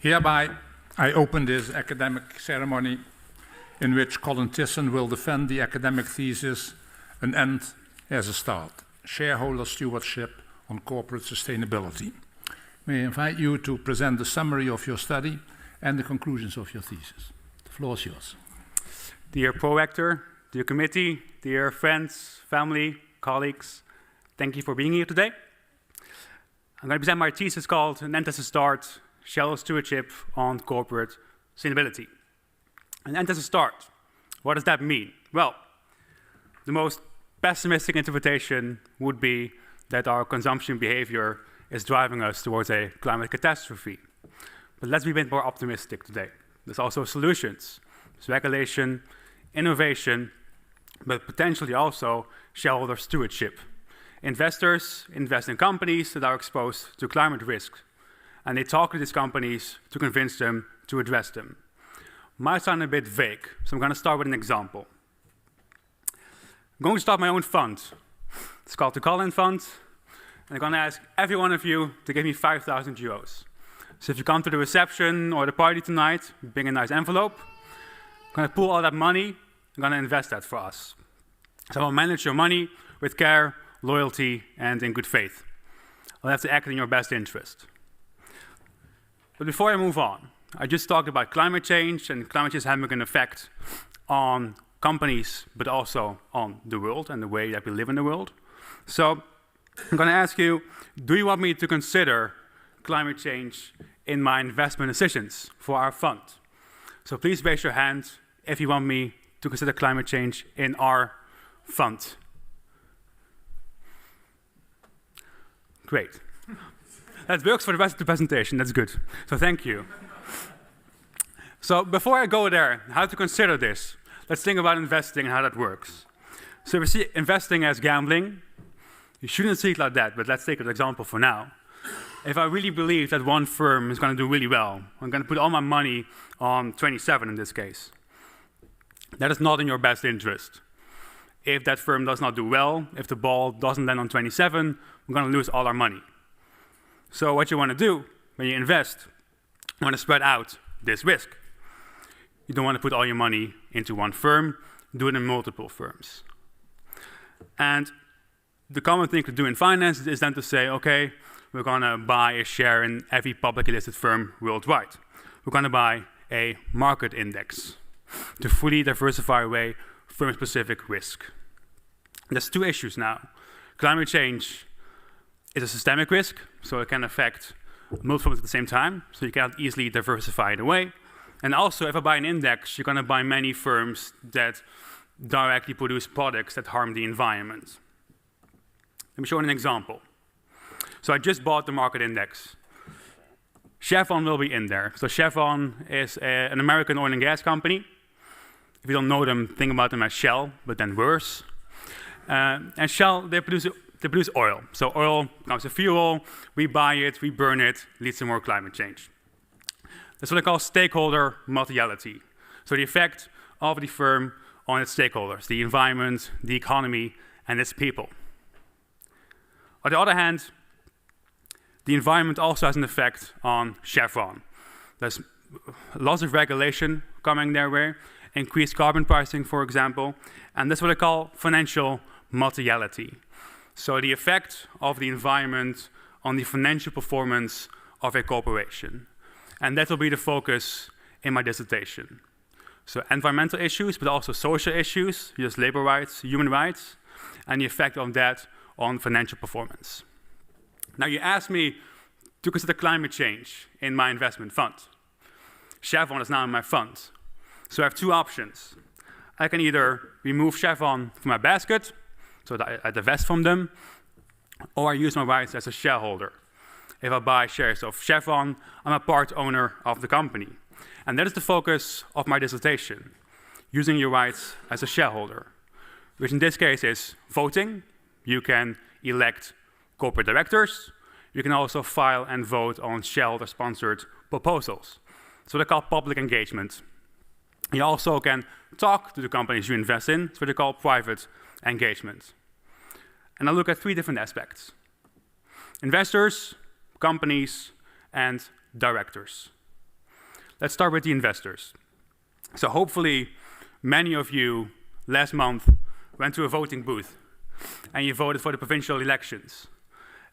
Hereby, I open this academic ceremony in which Colin Tissen will defend the academic thesis, An End as a Start, Shareholder Stewardship on Corporate Sustainability. May I invite you to present the summary of your study and the conclusions of your thesis. The floor is yours. Dear Pro-Rector, dear committee, dear friends, family, colleagues, thank you for being here today. I'm going to present my thesis called An End as a Start, Shareholder Stewardship on Corporate Sustainability. An end as a start. What does that mean? Well, the most pessimistic interpretation would be that our consumption behavior is driving us towards a climate catastrophe. But let's be a bit more optimistic today. There's also solutions. There's regulation, innovation, but potentially also shareholder stewardship. Investors invest in companies that are exposed to climate risk, and they talk to these companies to convince them to address them. Might sound a bit vague, so I'm going to start with an example. I'm going to start my own fund. It's called the Colin Fund, and I'm going to ask every one of you to give me 5,000 euros. So if you come to the reception or the party tonight, bring a nice envelope. I'm going to pool all that money, I'm going to invest that for us. So I will manage your money with care, loyalty, and in good faith. I'll have to act in your best interest. But before I move on, I just talked about climate change, and climate change having an effect on companies, but also on the world and the way that we live in the world. So I'm going to ask you, do you want me to consider climate change in my investment decisions for our fund? So please raise your hand if you want me to consider climate change in our fund. Great. That works for the rest of the presentation, that's good. So thank you. So before I go there, how to consider this, let's think about investing and how that works. So we see investing as gambling. You shouldn't see it like that, but let's take an example for now. If I really believe that one firm is going to do really well, I'm going to put all my money on 27 in this case. That is not in your best interest. If that firm does not do well, if the ball doesn't land on 27, we're going to lose all our money. So what you want to do when you invest, you want to spread out this risk. You don't want to put all your money into one firm, do it in multiple firms. And the common thing to do in finance is then to say, okay, we're going to buy a share in every publicly listed firm worldwide. We're going to buy a market index to fully diversify away firm-specific risk. There's two issues now. Climate change is a systemic risk, so it can affect multiple firms at the same time, so you cannot easily diversify it away. And also, if I buy an index, you're going to buy many firms that directly produce products that harm the environment. Let me show you an example. So I just bought the market index. Chevron will be in there. So Chevron is an American oil and gas company. If you don't know them, think about them as Shell, but then worse. And Shell, they produce oil. So oil becomes a fuel, we buy it, we burn it, leads to more climate change. That's what I call stakeholder materiality. So the effect of the firm on its stakeholders, the environment, the economy, and its people. On the other hand, the environment also has an effect on Chevron. There's lots of regulation coming their way, increased carbon pricing, for example, and that's what I call financial materiality. So the effect of the environment on the financial performance of a corporation. And that will be the focus in my dissertation. So environmental issues, but also social issues, just labor rights, human rights, and the effect of that on financial performance. Now you asked me to consider climate change in my investment fund. Chevron is now in my fund. So I have two options. I can either remove Chevron from my basket, so that I divest from them, or I use my rights as a shareholder. If I buy shares of Chevron, I'm a part owner of the company. And that is the focus of my dissertation, using your rights as a shareholder, which in this case is voting. You can elect corporate directors. You can also file and vote on shareholder-sponsored proposals. So they call public engagement. You also can talk to the companies you invest in. It's what they call private engagement. And I'll look at three different aspects: investors, companies, and directors. let's start with the investors. So hopefully, many of you last month went to a voting booth and you voted for the provincial elections.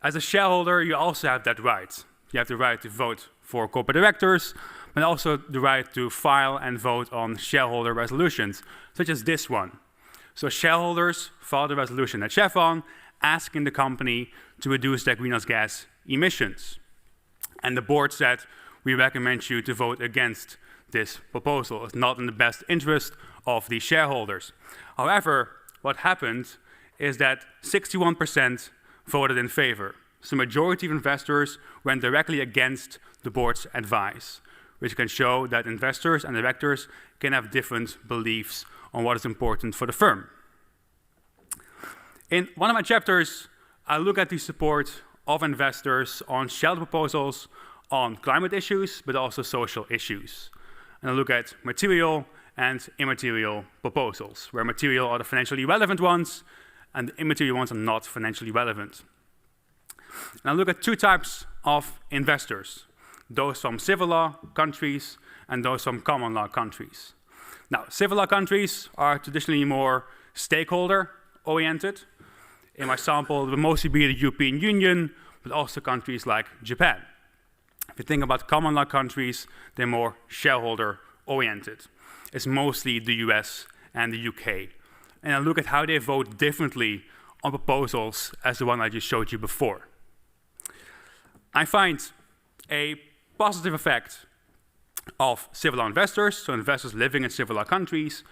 As a shareholder, you also have that right. You have the right to vote for corporate directors, but also the right to file and vote on shareholder resolutions, such as this one. So shareholders filed a resolution at Chevron asking the company to reduce their greenhouse gas emissions. And the board said, we recommend you to vote against this proposal. It's not in the best interest of the shareholders. However, what happened is that 61% voted in favor. So the majority of investors went directly against the board's advice, which can show that investors and directors can have different beliefs on what is important for the firm. In one of my chapters, I look at the support of investors on shareholder proposals on climate issues, but also social issues. And I look at material and immaterial proposals, where material are the financially relevant ones, and the immaterial ones are not financially relevant. And I look at two types of investors, those from civil law countries and those from common law countries. Now, civil law countries are traditionally more stakeholder-oriented. In my sample, it will mostly be the European Union, but also countries like Japan. If you think about common law countries, they're more shareholder-oriented. It's mostly the US and the UK. And I look at how they vote differently on proposals as the one I just showed you before. I find a positive effect of civil law investors, so investors living in civil law countries,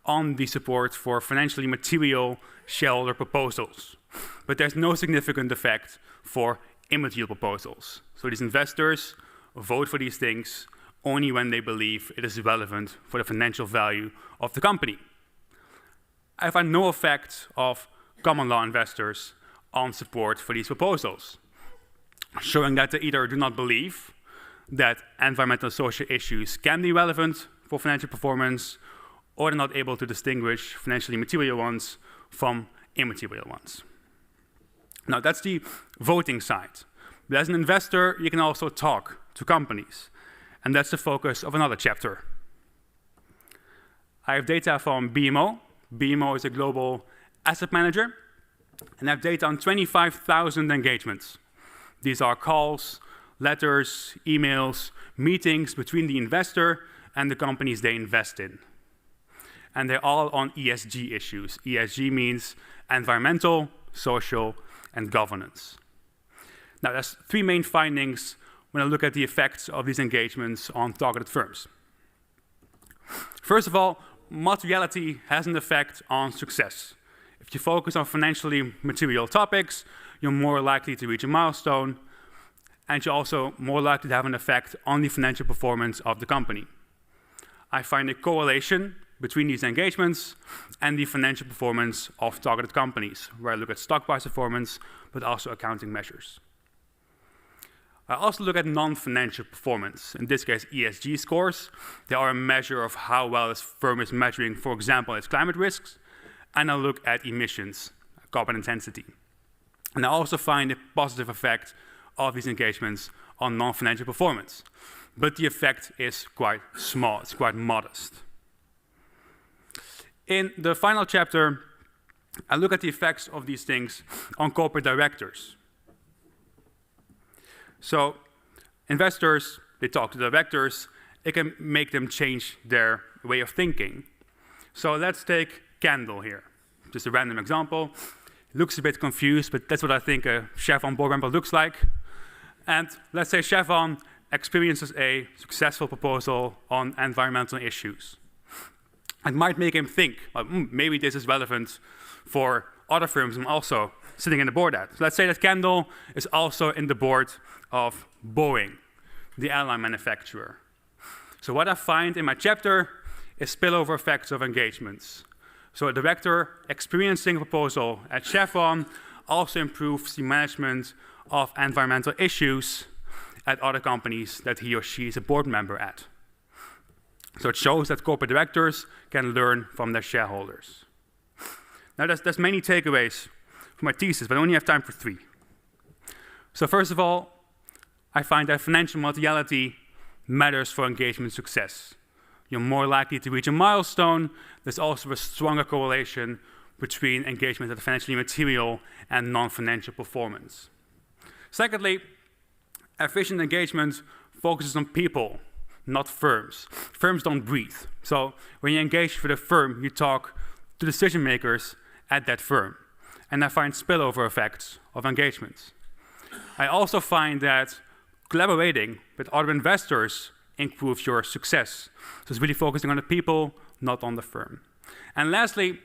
on the support for financially material shareholder proposals. But there's no significant effect for immaterial proposals. So these investors vote for these things only when they believe it is relevant for the financial value of the company. I find no effect of common law investors on support for these proposals, showing that they either do not believe that environmental and social issues can be relevant for financial performance, or they're not able to distinguish financially material ones from immaterial ones. Now, that's the voting side. But as an investor, you can also talk to companies, and that's the focus of another chapter. I have data from BMO. BMO is a global asset manager, and I have data on 25,000 engagements. These are calls, letters, emails, meetings between the investor and the companies they invest in. And they're all on ESG issues. ESG means environmental, social, and governance. Now, there's three main findings when I look at the effects of these engagements on targeted firms. First of all, materiality has an effect on success. If you focus on financially material topics, you're more likely to reach a milestone, and you're also more likely to have an effect on the financial performance of the company. I find a correlation between these engagements and the financial performance of targeted companies, where I look at stock price performance, but also accounting measures. I also look at non-financial performance, in this case ESG scores. They are a measure of how well this firm is measuring, for example, its climate risks, and I look at emissions, carbon intensity. And I also find a positive effect of these engagements on non-financial performance. But the effect is quite small, it's quite modest. In the final chapter, I look at the effects of these things on corporate directors. So investors, they talk to directors, it can make them change their way of thinking. So let's take Kendall here, just a random example. Looks a bit confused, but that's what I think a Chevron board member looks like. And let's say Chevron experiences a successful proposal on environmental issues. It might make him think, maybe this is relevant for other firms I'm also sitting in the board at. So let's say that Kendall is also in the board of Boeing, the airline manufacturer. So what I find in my chapter is spillover effects of engagements. So a director experiencing a proposal at Chevron also improves the management of environmental issues at other companies that he or she is a board member at. So it shows that corporate directors can learn from their shareholders. Now there's many takeaways from my thesis, but I only have time for 3. So first of all, I find that financial materiality matters for engagement success. You're more likely to reach a milestone. There's also a stronger correlation between engagement at financially material and non-financial performance. Secondly, efficient engagement focuses on people, not firms. Firms don't breathe. So when you engage with a firm, you talk to decision makers at that firm. And I find spillover effects of engagement. I also find that collaborating with other investors improves your success. So it's really focusing on the people, not on the firm. And lastly,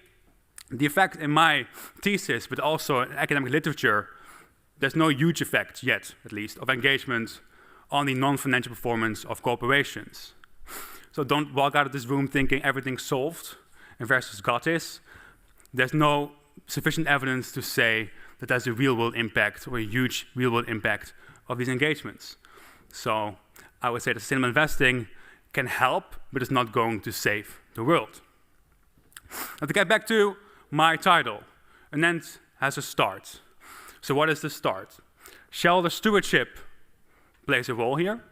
the effect in my thesis, but also in academic literature, there's no huge effect yet, at least, of engagement on the non-financial performance of corporations. So don't walk out of this room thinking everything's solved, investors got this. There's no sufficient evidence to say that there's a real-world impact or a huge real-world impact of these engagements. So I would say that sustainable investing can help, but it's not going to save the world. Now to get back to my title, an end has a start. So what is the start? Shareholder stewardship plays a role here,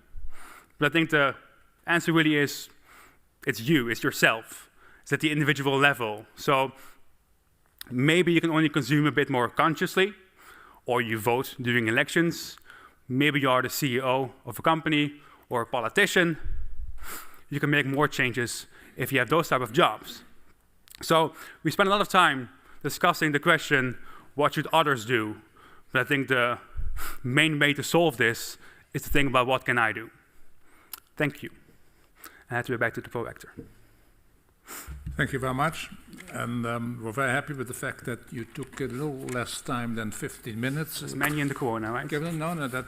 but I think the answer really is, it's you, it's yourself. It's at the individual level. So maybe you can only consume a bit more consciously, or you vote during elections. Maybe you are the CEO of a company or a politician. You can make more changes if you have those type of jobs. So we spend a lot of time discussing the question, what should others do? But I think the main way to solve this is to think about what can I do. Thank you. I have to go back to the prorector. Thank you very much. And we're very happy with the fact that you took a little less time than 15 minutes. There's many in the corner, right? No,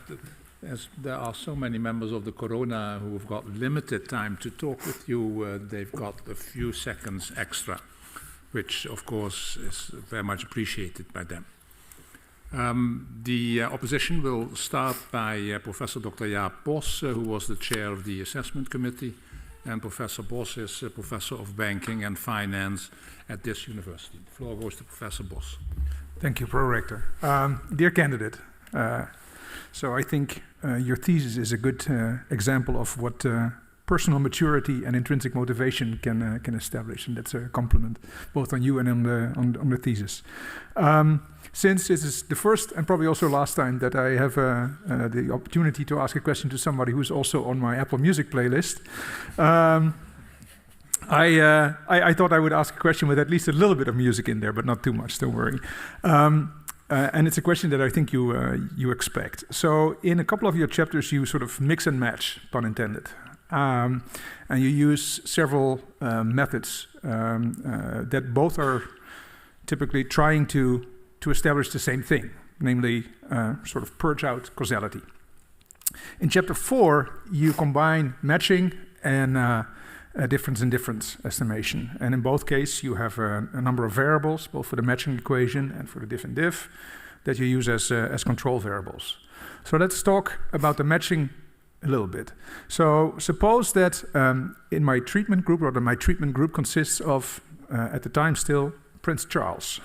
as there are so many members of the Corona who have got limited time to talk with you, they've got a few seconds extra, which of course is very much appreciated by them. The opposition will start by Professor Dr. Jaap Bos, who was the chair of the assessment committee, and Professor Bos is a professor of banking and finance at this university. The floor goes to Professor Bos. Thank you, Pro-Rector. Dear candidate, so I think your thesis is a good example of what personal maturity and intrinsic motivation can establish, and that's a compliment both on you and on the thesis. Since this is the first and probably also last time that I have the opportunity to ask a question to somebody who's also on my Apple Music playlist, I thought I would ask a question with at least a little bit of music in there, but not too much, don't worry. And it's a question that I think you expect. So in a couple of your chapters, you sort of mix and match, pun intended. And you use several methods that both are typically trying to establish the same thing, namely sort of purge out causality. In chapter 4, you combine matching and difference in difference estimation. And in both cases, you have a number of variables, both for the matching equation and for the diff and diff, that you use as control variables. So let's talk about the matching a little bit. So suppose that in my treatment group, or that my treatment group consists of, at the time still, Prince Charles.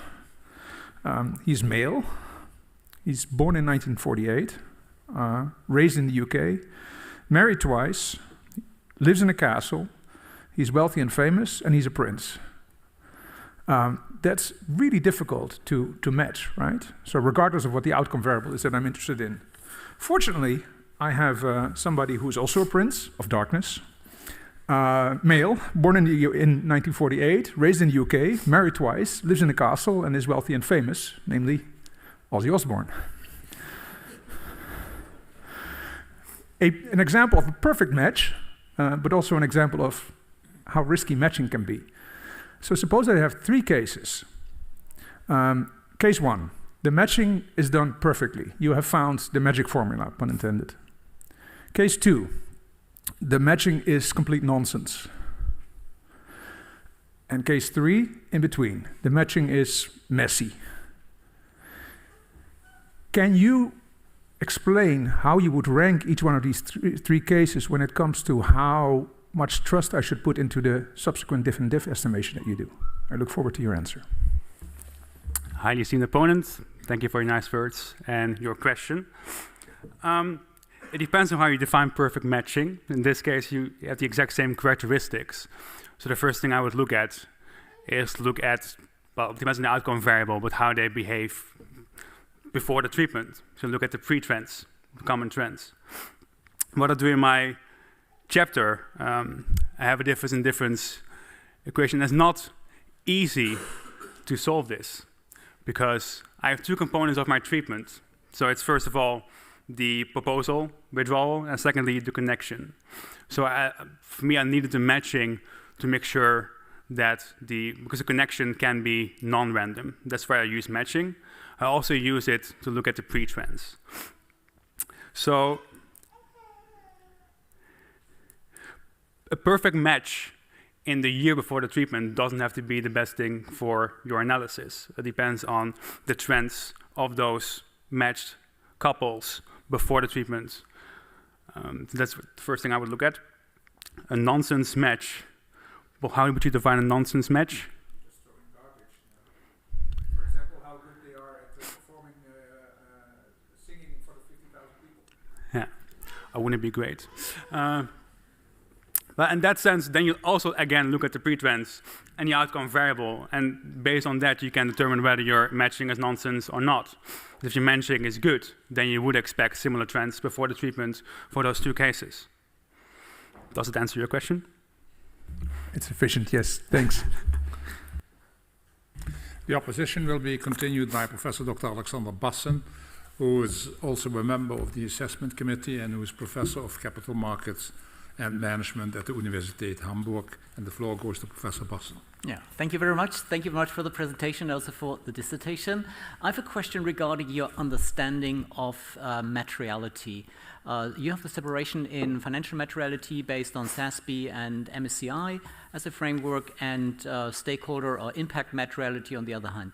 He's male. He's born in 1948, raised in the UK, married twice, lives in a castle. He's wealthy and famous, and he's a prince. That's really difficult to match, right? So regardless of what the outcome variable is that I'm interested in. Fortunately, I have somebody who's also a prince of darkness, male, born in 1948, raised in the UK, married twice, lives in a castle, and is wealthy and famous, namely Ozzy Osbourne. An example of a perfect match, but also an example of how risky matching can be. So suppose I have 3 cases. Case 1, the matching is done perfectly. You have found the magic formula, pun intended. Case 2, the matching is complete nonsense. And case 3, in between, the matching is messy. Can you explain how you would rank each one of these three cases when it comes to how much trust I should put into the subsequent diff and diff estimation that you do? I look forward to your answer. Highly esteemed opponent, thank you for your nice words and your question. it depends on how you define perfect matching. In this case, you have the exact same characteristics. So the first thing I would look at is well, it depends on the outcome variable, but how they behave before the treatment. So look at the pre-trends, the common trends. What I do in my chapter, I have a difference in difference equation. It's not easy to solve this because I have two components of my treatment. So it's first of all the proposal, withdrawal, and secondly the connection. So for me, I needed the matching to make sure that because the connection can be non-random. That's why I use matching. I also use it to look at the pre-trends. So a perfect match in the year before the treatment doesn't have to be the best thing for your analysis. It depends on the trends of those matched couples before the treatment. That's the first thing I would look at. A nonsense match. Well, how would you define a nonsense match? Just throwing garbage. For example, how good they are at performing singing in front of 50,000 people. Yeah, wouldn't it be great? But in that sense, then you also, again, look at the pre-trends and the outcome variable. And based on that, you can determine whether your matching is nonsense or not. If your matching is good, then you would expect similar trends before the treatment for those two cases. Does it answer your question? It's efficient, yes. Thanks. The opposition will be continued by Professor Dr. Alexander Bassen, who is also a member of the assessment committee and who is Professor of Capital Markets and Management at the Universiteit Hamburg. And the floor goes to Professor Bassen. Yeah, thank you very much. Thank you very much for the presentation, also for the dissertation. I have a question regarding your understanding of materiality. You have the separation in financial materiality based on SASB and MSCI as a framework, and stakeholder or impact materiality on the other hand.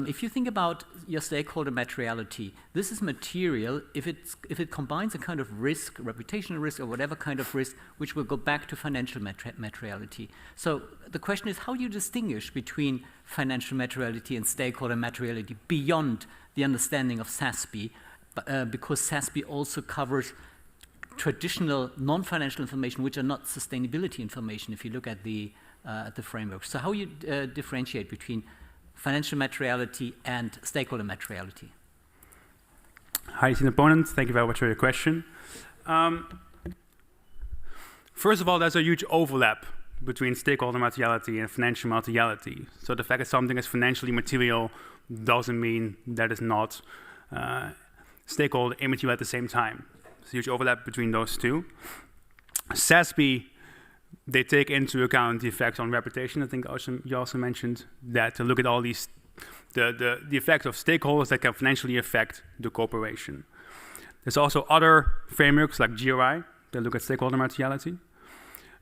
If you think about your stakeholder materiality, this is material if it combines a kind of risk, reputational risk, or whatever kind of risk, which will go back to financial materiality. So the question is how you distinguish between financial materiality and stakeholder materiality beyond the understanding of SASB, because SASB also covers traditional non-financial information, which are not sustainability information if you look at the framework. So how you differentiate between financial materiality and stakeholder materiality? Hi, esteemed opponent. Thank you very much for your question. First of all, there's a huge overlap between stakeholder materiality and financial materiality. So the fact that something is financially material doesn't mean that it's not stakeholder immaterial at the same time. There's a huge overlap between those two. SASB, they take into account the effects on reputation. I think you also mentioned that, to look at all these, the effects of stakeholders that can financially affect the corporation. There's also other frameworks like GRI that look at stakeholder materiality.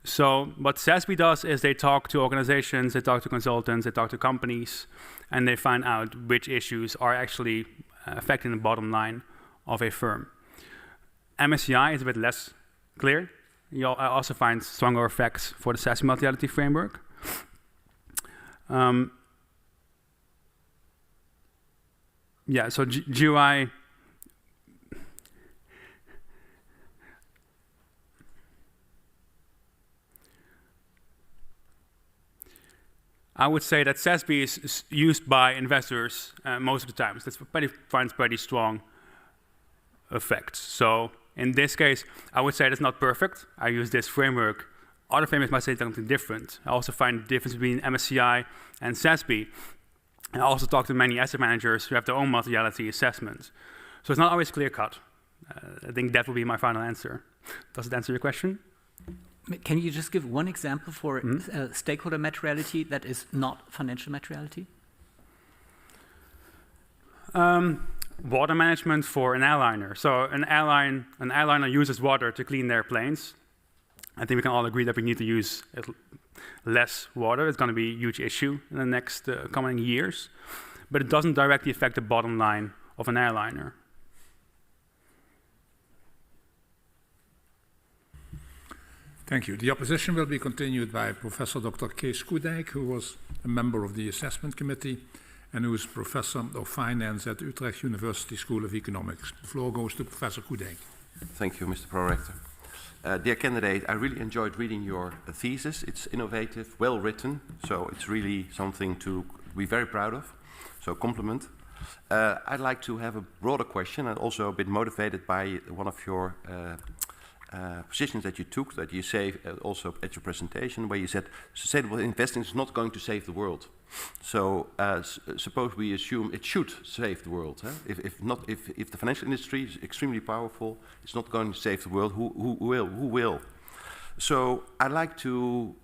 So what SASB does is they talk to organizations, they talk to consultants, they talk to companies, and they find out which issues are actually affecting the bottom line of a firm. MSCI is a bit less clear. You also find stronger effects for the SASB materiality framework. Yeah, so GUI, I would say that SASB is used by investors most of the time. So that finds pretty strong effects. So in this case, I would say that's not perfect. I use this framework. Other frameworks might say something different. I also find the difference between MSCI and SASB. I also talk to many asset managers who have their own materiality assessments. So it's not always clear-cut. I think that will be my final answer. Does it answer your question? Can you just give one example for stakeholder materiality that is not financial materiality? Water management for an airliner. So an airliner uses water to clean their planes. I think we can all agree that we need to use less water. It's going to be a huge issue in the next coming years. But it doesn't directly affect the bottom line of an airliner. Thank you. The opposition will be continued by Professor Dr. Kees Koedijk, who was a member of the assessment committee and who is Professor of Finance at Utrecht University School of Economics. The floor goes to Professor Koedijk. Thank you, Mr. Prorector. Dear candidate, I really enjoyed reading your thesis. It's innovative, well written, so it's really something to be very proud of. So compliment. I'd like to have a broader question, and also a bit motivated by one of your positions that you took, that you say also at your presentation, where you said sustainable investing is not going to save the world. So suppose we assume it should save the world. Huh? If the financial industry is extremely powerful, it's not going to save the world. Who will? Who will? So I'd like to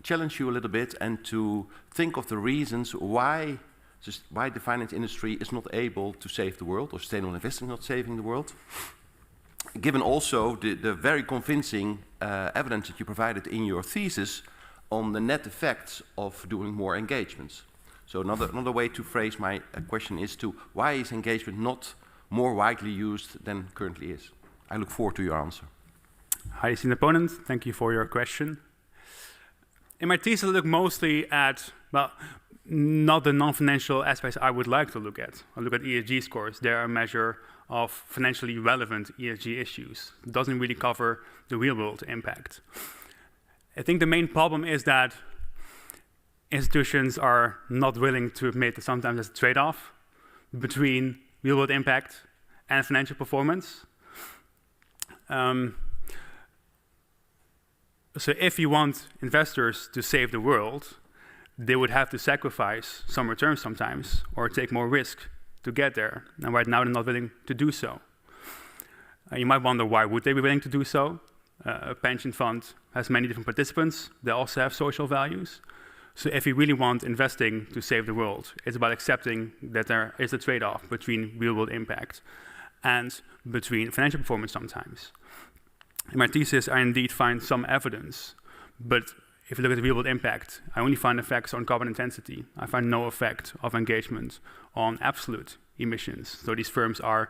challenge you a little bit and to think of the reasons why the finance industry is not able to save the world, or sustainable investing is not saving the world. Given also the very convincing evidence that you provided in your thesis on the net effects of doing more engagements. So another way to phrase my question is to why is engagement not more widely used than currently is? I look forward to your answer. Hi, esteemed opponent. Thank you for your question. In my thesis, I look mostly at, well, not the non-financial aspects I would like to look at. I look at ESG scores. They're a measure of financially relevant ESG issues. It doesn't really cover the real-world impact. I think the main problem is that institutions are not willing to admit that sometimes there's a trade-off between real-world impact and financial performance. So if you want investors to save the world, they would have to sacrifice some returns sometimes, or take more risk to get there. And right now they're not willing to do so. You might wonder, why would they be willing to do so? A pension fund has many different participants. They also have social values. So if you really want investing to save the world, it's about accepting that there is a trade-off between real-world impact and between financial performance sometimes. In my thesis, I indeed find some evidence, but if you look at the real-world impact, I only find effects on carbon intensity. I find no effect of engagement on absolute emissions. So these firms are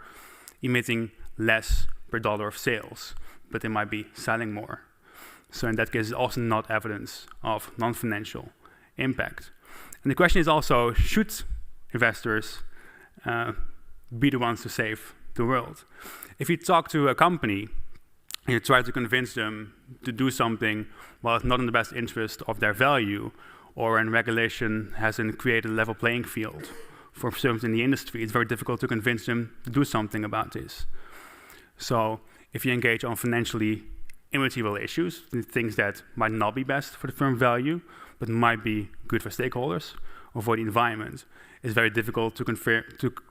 emitting less per dollar of sales, but they might be selling more. So in that case, it's also not evidence of non-financial impact. And the question is also, should investors be the ones to save the world? If you talk to a company, you try to convince them to do something while it's not in the best interest of their value, or when regulation hasn't created a level playing field for firms in the industry, it's very difficult to convince them to do something about this. So if you engage on financially immaterial issues, things that might not be best for the firm value, but might be good for stakeholders or for the environment, it's very difficult to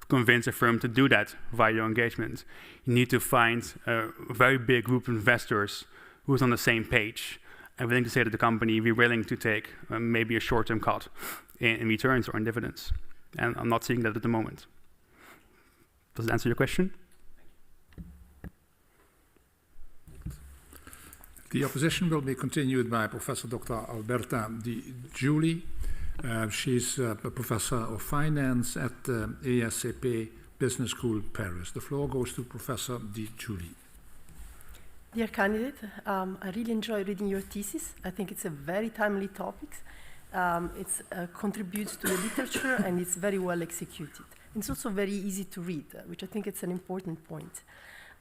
convince a firm to do that via your engagement. You need to find a very big group of investors who's on the same page and willing to say to the company, we're willing to take maybe a short-term cut in returns or in dividends. And I'm not seeing that at the moment. Does it answer your question? The opposition will be continued by Professor Dr. Alberta Di Giuli. She's a professor of finance at the ESCP Business School, Paris. The floor goes to Professor Di Giuli. Dear candidate, I really enjoy reading your thesis. I think it's a very timely topic. It contributes to the literature, and it's very well executed. It's also very easy to read, which I think it's an important point.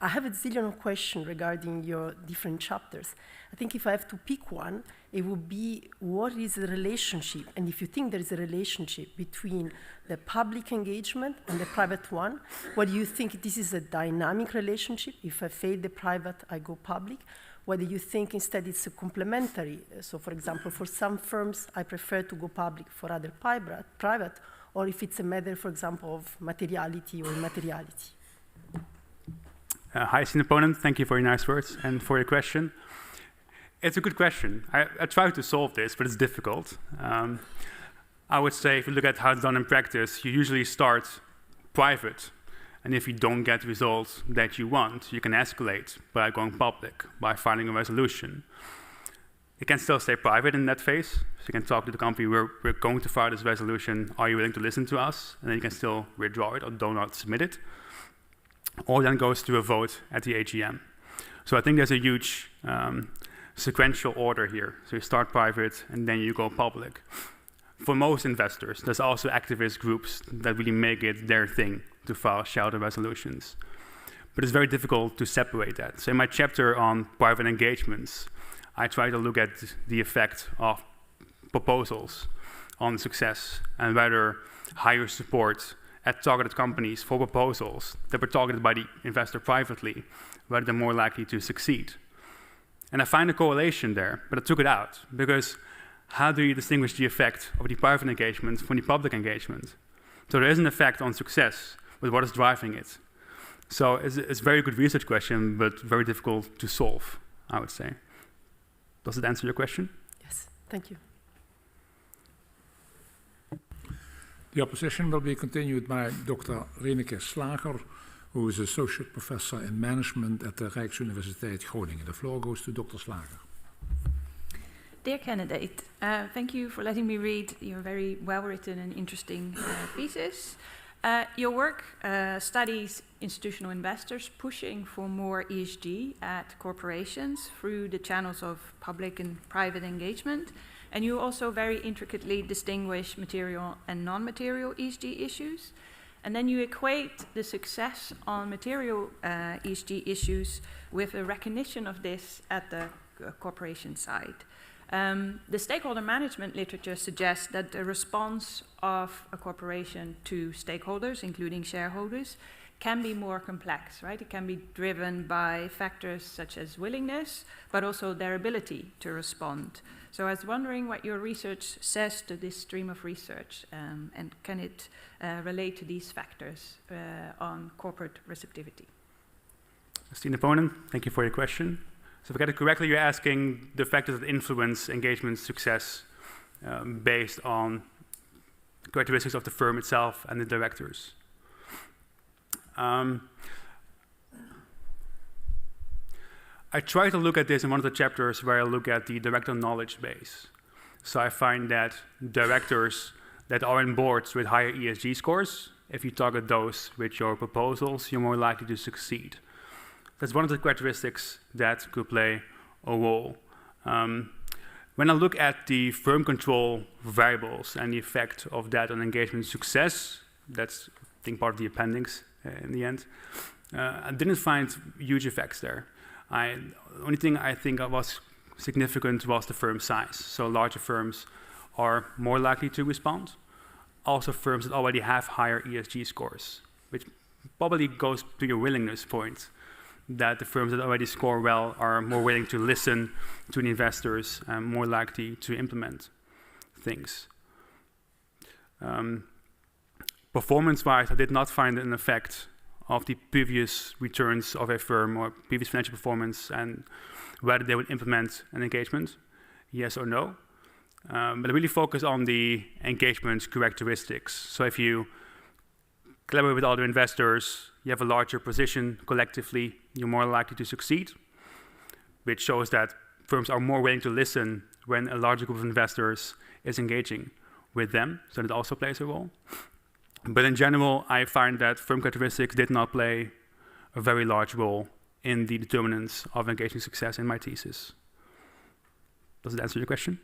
I have a zillion questions regarding your different chapters. I think if I have to pick one, it would be what is the relationship, and if you think there is a relationship between the public engagement and the private one, whether you think this is a dynamic relationship, if I fail the private, I go public, whether you think instead it's a complementary, so for example, for some firms, I prefer to go public, for other private, or if it's a matter, for example, of materiality or immateriality. Hi, esteemed opponent. Thank you for your nice words and for your question. It's a good question. I try to solve this, but it's difficult. I would say if you look at how it's done in practice, you usually start private. And if you don't get results that you want, you can escalate by going public, by filing a resolution. You can still stay private in that phase. So you can talk to the company, we're going to file this resolution. Are you willing to listen to us? And then you can still withdraw it or do not submit it. Or then goes to a vote at the AGM. So I think there's a huge sequential order here. So you start private and then you go public. For most investors, there's also activist groups that really make it their thing to file shareholder resolutions. but it's very difficult to separate that. So in my chapter on private engagements, I try to look at the effect of proposals on success and whether higher support at targeted companies for proposals that were targeted by the investor privately, whether they're more likely to succeed. And I find a correlation there, but I took it out because how do you distinguish the effect of the private engagement from the public engagement? So there is an effect on success, but what is driving it? So it's a very good research question, but very difficult to solve, I would say. Does it answer your question? Yes, thank you. The opposition will be continued by Dr. Reneke Slager, who is associate professor in management at the Rijksuniversiteit Groningen. The floor goes to Dr. Slager. Dear candidate, thank you for letting me read your very well-written and interesting thesis. Your work studies institutional investors pushing for more ESG at corporations through the channels of public and private engagement. And you also very intricately distinguish material and non-material ESG issues. And then you equate the success on material ESG issues with a recognition of this at the corporation side. The stakeholder management literature suggests that the response of a corporation to stakeholders, including shareholders, can be more complex, right? It can be driven by factors such as willingness, but also their ability to respond. So I was wondering what your research says to this stream of research, and can it relate to these factors on corporate receptivity? Esteemed opponent, thank you for your question. So if I get it correctly, you're asking the factors that influence engagement success based on characteristics of the firm itself and the directors. I try to look at this in one of the chapters where I look at the director knowledge base. So I find that directors that are in boards with higher ESG scores, if you target those with your proposals, you're more likely to succeed. That's one of the characteristics that could play a role. When I look at the firm control variables and the effect of that on engagement success, that's, I think, part of the appendix in the end, I didn't find huge effects there. The only thing I think was significant was the firm size. So larger firms are more likely to respond. Also firms that already have higher ESG scores, which probably goes to your willingness point, that the firms that already score well are more willing to listen to the investors and more likely to implement things. Performance-wise, I did not find an effect of the previous returns of a firm or previous financial performance and whether they would implement an engagement, yes or no. But I really focus on the engagement characteristics. So if you collaborate with other investors, you have a larger position collectively, you're more likely to succeed, which shows that firms are more willing to listen when a larger group of investors is engaging with them, so that also plays a role. But in general, I find that firm characteristics did not play a very large role in the determinants of engagement success in my thesis. Does it answer your question?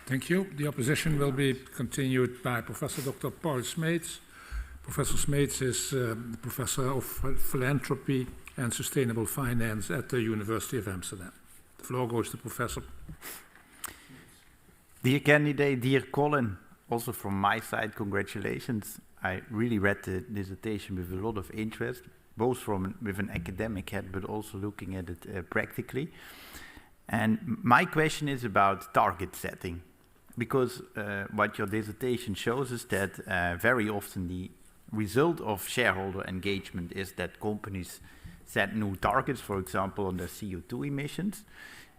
Thank you. The opposition will be continued by Professor Dr. Paul Smeets. Professor Smeets is Professor of Philanthropy and Sustainable Finance at the University of Amsterdam. The floor goes to Professor. Dear candidate, dear Colin, also from my side, congratulations. I really read the dissertation with a lot of interest, both with an academic hat, but also looking at it practically. And my question is about target setting, because what your dissertation shows is that very often the result of shareholder engagement is that companies set new targets, for example, on their CO2 emissions.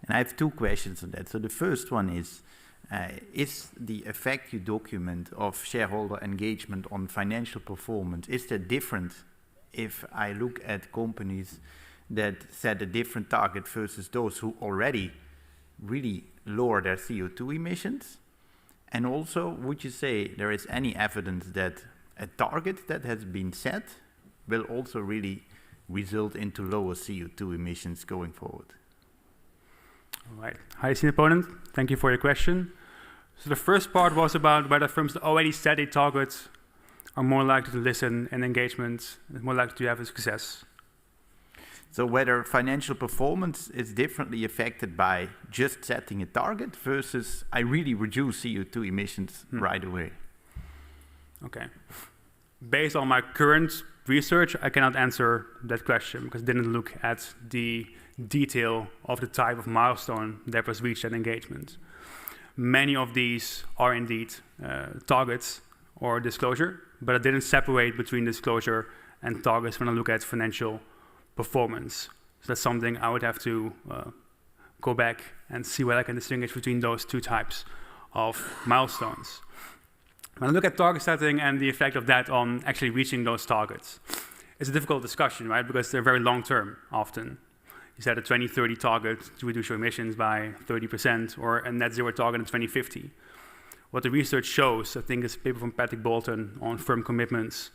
And I have two questions on that. So the first one is the effect you document of shareholder engagement on financial performance, is that different if I look at companies that set a different target versus those who already really lower their CO2 emissions? And also, would you say there is any evidence that a target that has been set will also really result into lower CO2 emissions going forward? All right. Hi, esteemed opponent. Thank you for your question. So the first part was about whether firms that already set a target are more likely to listen in engagement, more likely to have a success. So whether financial performance is differently affected by just setting a target versus I really reduce CO2 emissions right away. Okay. Based on my current research, I cannot answer that question because I didn't look at the detail of the type of milestone that was reached at engagement. Many of these are indeed targets or disclosure, but I didn't separate between disclosure and targets when I look at financial performance. So that's something I would have to go back and see what I can distinguish between those two types of milestones. When I look at target setting and the effect of that on actually reaching those targets, it's a difficult discussion, right? Because they're very long-term often. You set a 2030 target to reduce your emissions by 30% or a net zero target in 2050. What the research shows, I think, is a paper from Patrick Bolton on firm commitments.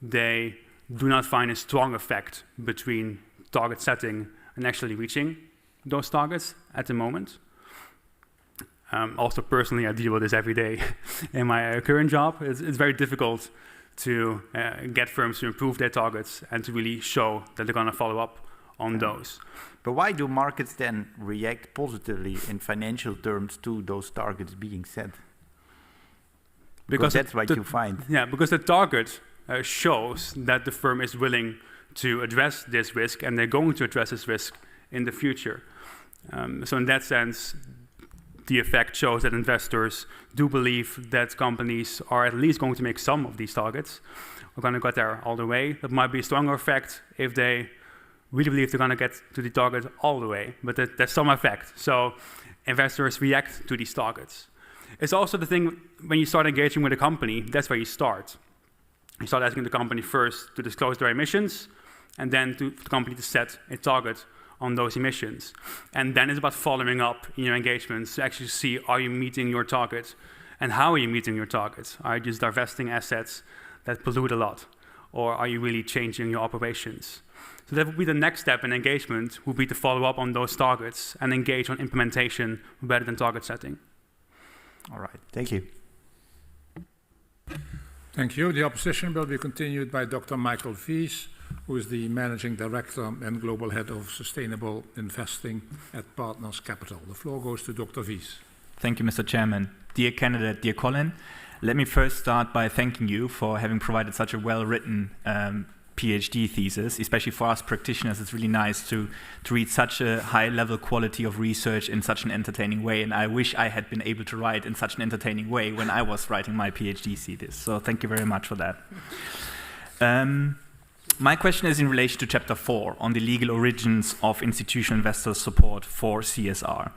They do not find a strong effect between target setting and actually reaching those targets at the moment. Also, personally, I deal with this every day in my current job. It's very difficult to get firms to improve their targets and to really show that they're going to follow up on those. But why do markets then react positively in financial terms to those targets being set? Because that's what you find. Yeah, because the target shows that the firm is willing to address this risk and they're going to address this risk in the future. So in that sense, the effect shows that investors do believe that companies are at least going to make some of these targets. We're going to get there all the way. That might be a stronger effect if they really believe they're going to get to the target all the way, but there's some effect. So investors react to these targets. It's also the thing, when you start engaging with a company, that's where you start. You start asking the company first to disclose their emissions, and then for the company to set a target on those emissions. And then it's about following up in your engagements to actually see, are you meeting your target? And how are you meeting your targets? Are you just divesting assets that pollute a lot? Or are you really changing your operations? So that would be the next step in engagement, would be to follow up on those targets and engage on implementation rather than target setting. All right, thank you. Thank you. The opposition will be continued by Dr. Michael Vies, who is the Managing Director and Global Head of Sustainable Investing at Partners Capital. The floor goes to Dr. Vies. Thank you, Mr. Chairman. Dear candidate, dear Colin, let me first start by thanking you for having provided such a well-written PhD thesis. Especially for us practitioners, it's really nice to read such a high-level quality of research in such an entertaining way, and I wish I had been able to write in such an entertaining way when I was writing my PhD thesis. So thank you very much for that. My question is in relation to Chapter 4 on the legal origins of institutional investors' support for CSR.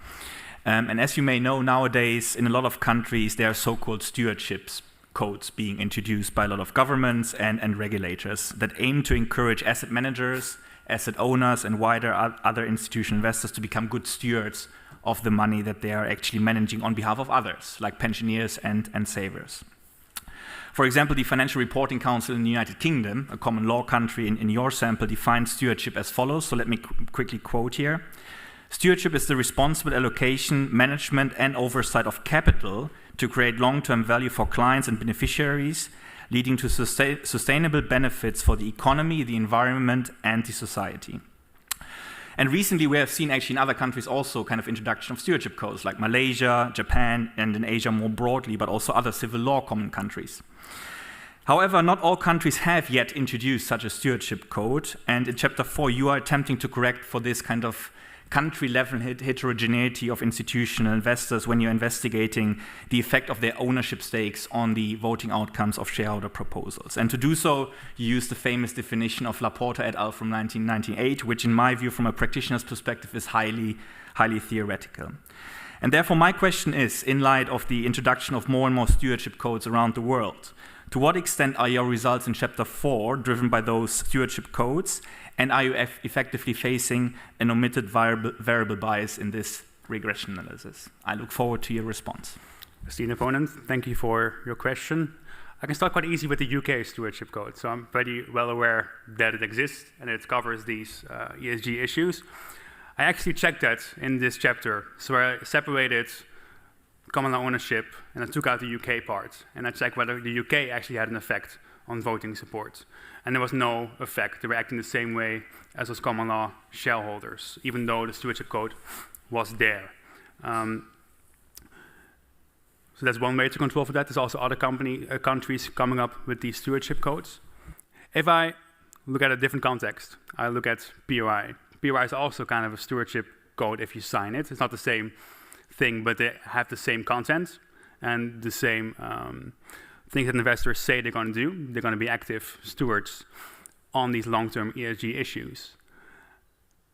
And as you may know, nowadays in a lot of countries there are so-called stewardship codes being introduced by a lot of governments and regulators that aim to encourage asset managers, asset owners, and wider other institutional investors to become good stewards of the money that they are actually managing on behalf of others, like pensioners and savers. For example, the Financial Reporting Council in the United Kingdom, a common law country in your sample, defines stewardship as follows. So let me quickly quote here. Stewardship is the responsible allocation, management, and oversight of capital to create long-term value for clients and beneficiaries, leading to sustainable benefits for the economy, the environment, and the society. And recently we have seen actually in other countries also kind of introduction of stewardship codes like Malaysia, Japan, and in Asia more broadly, but also other civil law common countries. However, not all countries have yet introduced such a stewardship code, and in Chapter 4 you are attempting to correct for this kind of country-level heterogeneity of institutional investors when you're investigating the effect of their ownership stakes on the voting outcomes of shareholder proposals. And to do so, you use the famous definition of Laporta et al. From 1998, which in my view, from a practitioner's perspective, is highly theoretical. And therefore, my question is, in light of the introduction of more and more stewardship codes around the world, to what extent are your results in Chapter 4 driven by those stewardship codes? And are you effectively facing an omitted variable bias in this regression analysis? I look forward to your response. Esteemed opponent, thank you for your question. I can start quite easy with the UK stewardship code. So I'm pretty well aware that it exists and it covers these ESG issues. I actually checked that in this chapter. So I separated common law ownership and I took out the UK part. And I checked whether the UK actually had an effect on voting support. And there was no effect. They were acting the same way as was common law shareholders, even though the stewardship code was there. So that's one way to control for that. There's also other countries coming up with these stewardship codes. If I look at a different context, I look at POI. POI is also kind of a stewardship code if you sign it. It's not the same thing, but they have the same content and the same things that investors say they're going to do. They're going to be active stewards on these long-term ESG issues.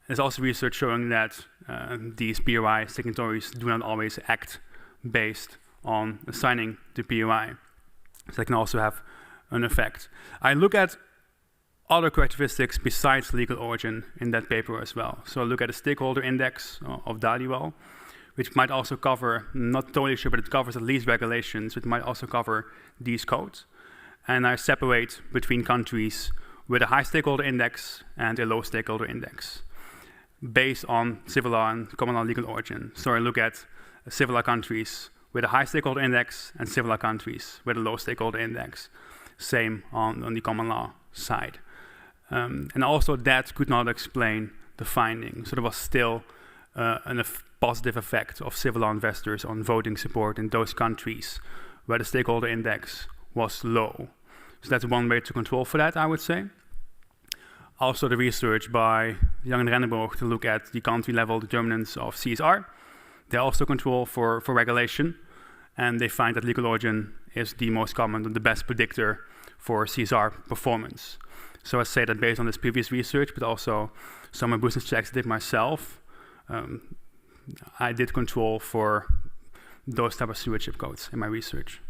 There's also research showing that these POI signatories do not always act based on assigning the POI. So they can also have an effect. I look at other characteristics besides legal origin in that paper as well. So I look at a stakeholder index of Daliwell, which might also cover, not totally sure, but it covers at least regulations, which might also cover these codes. And I separate between countries with a high stakeholder index and a low stakeholder index based on civil law and common law legal origin. So I look at civil law countries with a high stakeholder index and civil law countries with a low stakeholder index. Same on the common law side. And also that could not explain the finding. So there was still a positive effect of civil law investors on voting support in those countries where the stakeholder index was low. So that's one way to control for that, I would say. Also the research by Young and Renneboog to look at the country level determinants of CSR. They also control for regulation, and they find that legal origin is the most common and the best predictor for CSR performance. So I say that based on this previous research, but also some of my business checks I did myself, I did control for those type of stewardship codes in my research.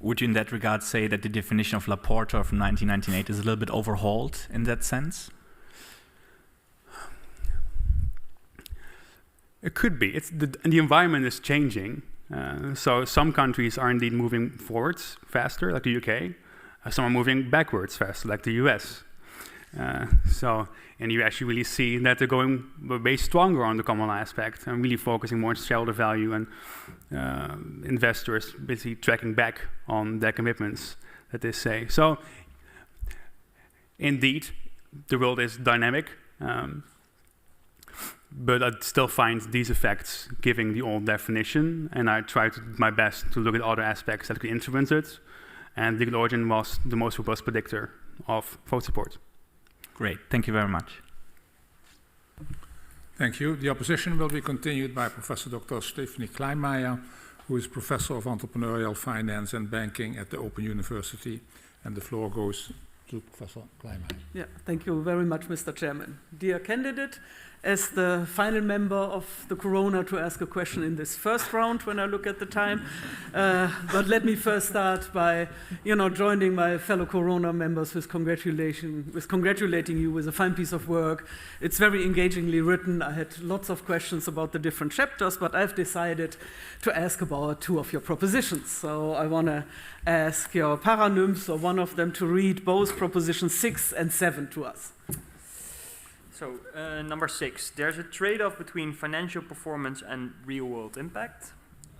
Would you in that regard say that the definition of Laporta from 1998 is a little bit overhauled in that sense? It could be. The environment is changing. So some countries are indeed moving forwards faster, like the UK. Some are moving backwards faster, like the US. And you actually really see that they're going way stronger on the common law aspect and really focusing more on shareholder value and investors basically tracking back on their commitments that they say. So indeed, the world is dynamic, but I still find these effects giving the old definition, and I try to do my best to look at other aspects that could influence it, and legal origin was the most robust predictor of vote support. Great, thank you very much. Thank you. The opposition will be continued by Professor Dr. Stephanie Kleinmeier, who is Professor of Entrepreneurial Finance and Banking at the Open University. And the floor goes to Professor Kleinmeier. Yeah, thank you very much, Mr. Chairman. Dear candidate, as the final member of the Corona to ask a question in this first round when I look at the time. But let me first start by, joining my fellow Corona members with congratulating you with a fine piece of work. It's very engagingly written. I had lots of questions about the different chapters, but I've decided to ask about two of your propositions. So I want to ask your paranymphs, or one of them, to read both propositions 6 and 7 to us. So, number 6, there's a trade-off between financial performance and real-world impact.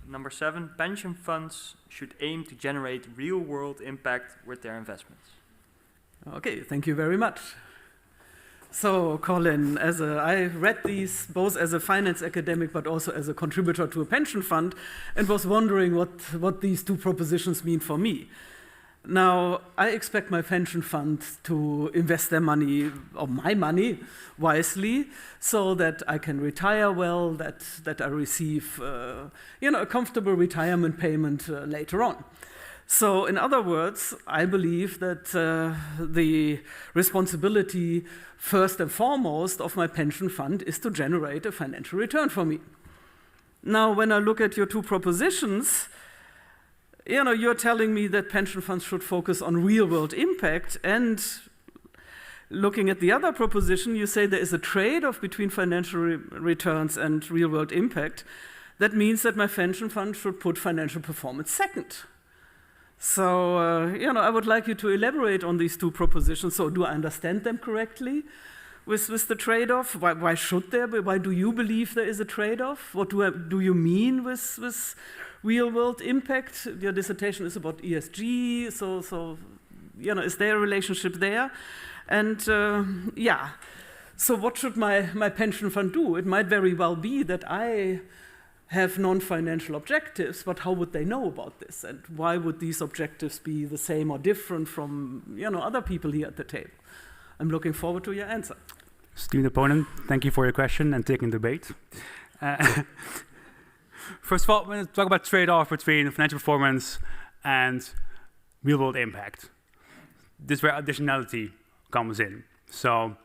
Number 7, pension funds should aim to generate real-world impact with their investments. Okay, thank you very much. So, Colin, I read these both as a finance academic but also as a contributor to a pension fund, and was wondering what these two propositions mean for me. Now, I expect my pension fund to invest their money, or my money, wisely, so that I can retire well, that I receive a comfortable retirement payment later on. So, in other words, I believe that the responsibility, first and foremost, of my pension fund is to generate a financial return for me. Now, when I look at your two propositions, you're telling me that pension funds should focus on real-world impact, and looking at the other proposition, you say there is a trade-off between financial returns and real-world impact. That means that my pension fund should put financial performance second. So, I would like you to elaborate on these two propositions. So, do I understand them correctly? with the trade-off? Why should there be? Why do you believe there is a trade-off? What do you mean with real-world impact? Your dissertation is about ESG, so you know, is there a relationship there? And yeah, so what should my pension fund do? It might very well be that I have non-financial objectives, but how would they know about this? And why would these objectives be the same or different from, you know, other people here at the table? I'm looking forward to your answer. Student opponent, thank you for your question and taking the bait. First of all, when we talk about trade-off between financial performance and real-world impact, this is where additionality comes in. So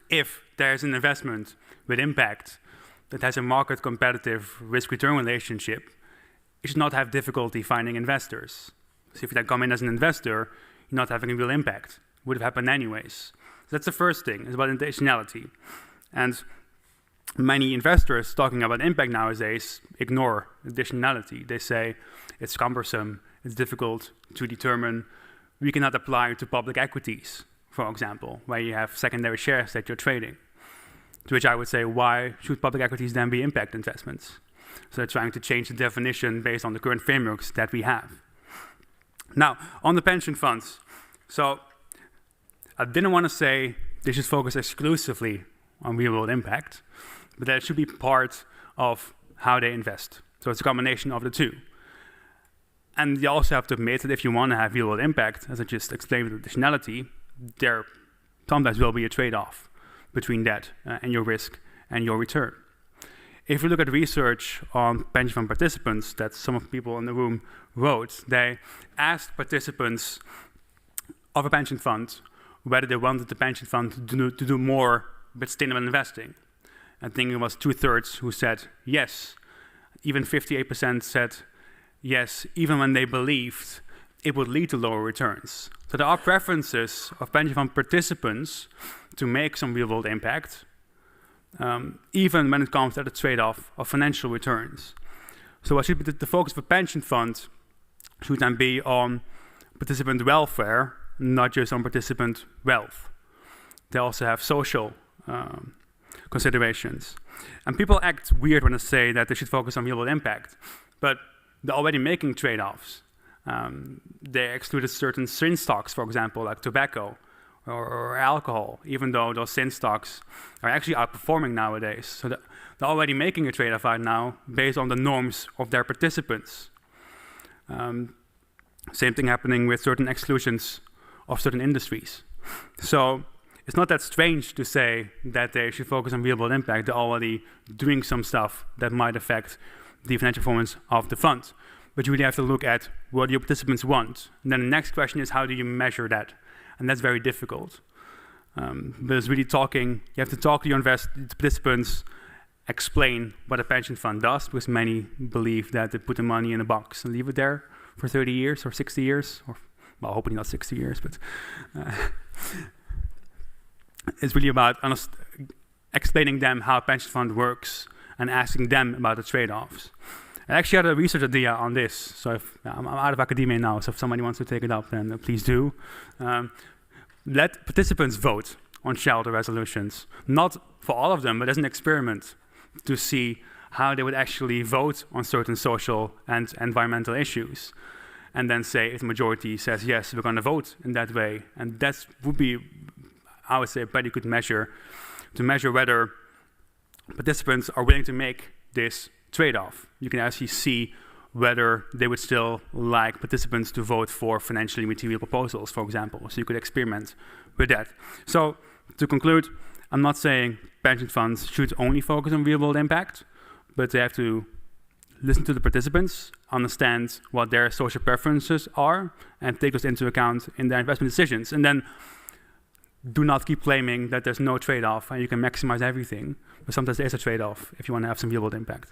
if there's an investment with impact that has a market competitive risk-return relationship, you should not have difficulty finding investors. So if you then come in as an investor, you're not having a real impact. It would have happened anyways. So that's the first thing, it's about additionality. And many investors talking about impact nowadays ignore additionality. They say it's cumbersome, it's difficult to determine. We cannot apply to public equities, for example, where you have secondary shares that you're trading. To which I would say, why should public equities then be impact investments? So they're trying to change the definition based on the current frameworks that we have. Now, on the pension funds. So I didn't want to say they should focus exclusively on real-world impact, but that it should be part of how they invest. So it's a combination of the two. And you also have to admit that if you want to have real-world impact, as I just explained with additionality, there sometimes will be a trade-off between that and your risk and your return. If you look at research on pension fund participants that some of the people in the room wrote, they asked participants of a pension fund whether they wanted the pension fund to do more with sustainable investing. I think it was 2/3 who said yes. Even 58% said yes, even when they believed it would lead to lower returns. So there are preferences of pension fund participants to make some real-world impact, even when it comes to the trade-off of financial returns. So what should be the focus of a pension fund should then be on participant welfare, not just on participant wealth. They also have social considerations. And people act weird when they say that they should focus on real-world impact, but they're already making trade-offs. They excluded certain sin stocks, for example, like tobacco or alcohol, even though those sin stocks are actually outperforming nowadays. So they're already making a trade-off right now based on the norms of their participants. Same thing happening with certain exclusions of certain industries. So it's not that strange to say that they should focus on real-world impact. They're already doing some stuff that might affect the financial performance of the fund. But you really have to look at what your participants want. And then the next question is, how do you measure that? And that's very difficult. But it's really you have to talk to your participants, explain what a pension fund does, because many believe that they put the money in a box and leave it there for 30 years or 60 years, or, well, hopefully not 60 years, but it's really about explaining them how a pension fund works and asking them about the trade-offs. I actually had a research idea on this, so I'm out of academia now, so if somebody wants to take it up, then please do. Let participants vote on shareholder resolutions, not for all of them, but as an experiment to see how they would actually vote on certain social and environmental issues. And then say, if the majority says, yes, we're going to vote in that way, and that would be, I would say, a pretty good measure to measure whether participants are willing to make this trade-off. You can actually see whether they would still like participants to vote for financially material proposals, for example. So you could experiment with that. So to conclude, I'm not saying pension funds should only focus on real-world impact, but they have to listen to the participants, understand what their social preferences are, and take those into account in their investment decisions. And then do not keep claiming that there's no trade-off and you can maximize everything. But sometimes there is a trade-off if you want to have some real-world impact.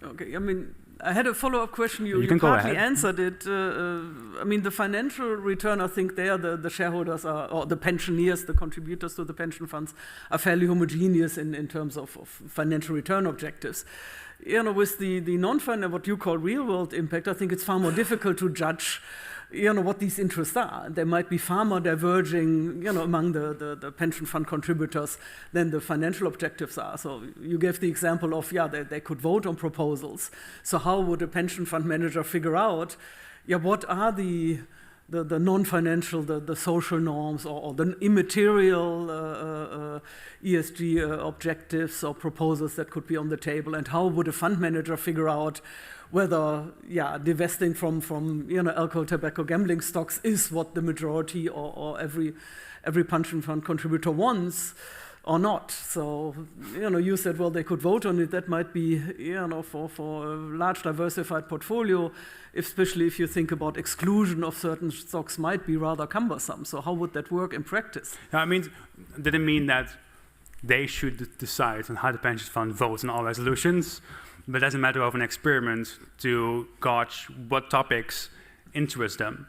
Okay, I mean, I had a follow-up question. You partly answered it. I mean, the financial return, I think there the shareholders are, or the pensioners, the contributors to the pension funds are fairly homogeneous in terms of financial return objectives. You know, with the non-financial, what you call real-world impact, I think it's far more difficult to judge what these interests are. They might be far more diverging, among the pension fund contributors than the financial objectives are. So you gave the example of, they could vote on proposals. So how would a pension fund manager figure out, what are the non-financial, the social norms, or the immaterial ESG objectives or proposals that could be on the table, and how would a fund manager figure out whether, divesting from alcohol, tobacco, gambling stocks is what the majority or every pension fund contributor wants or not. So, you said, well, they could vote on it. That might be, for a large diversified portfolio, especially if you think about exclusion of certain stocks, might be rather cumbersome. So how would that work in practice? Didn't mean that they should decide on how the pension fund votes on all resolutions, but as a matter of an experiment to gauge what topics interest them.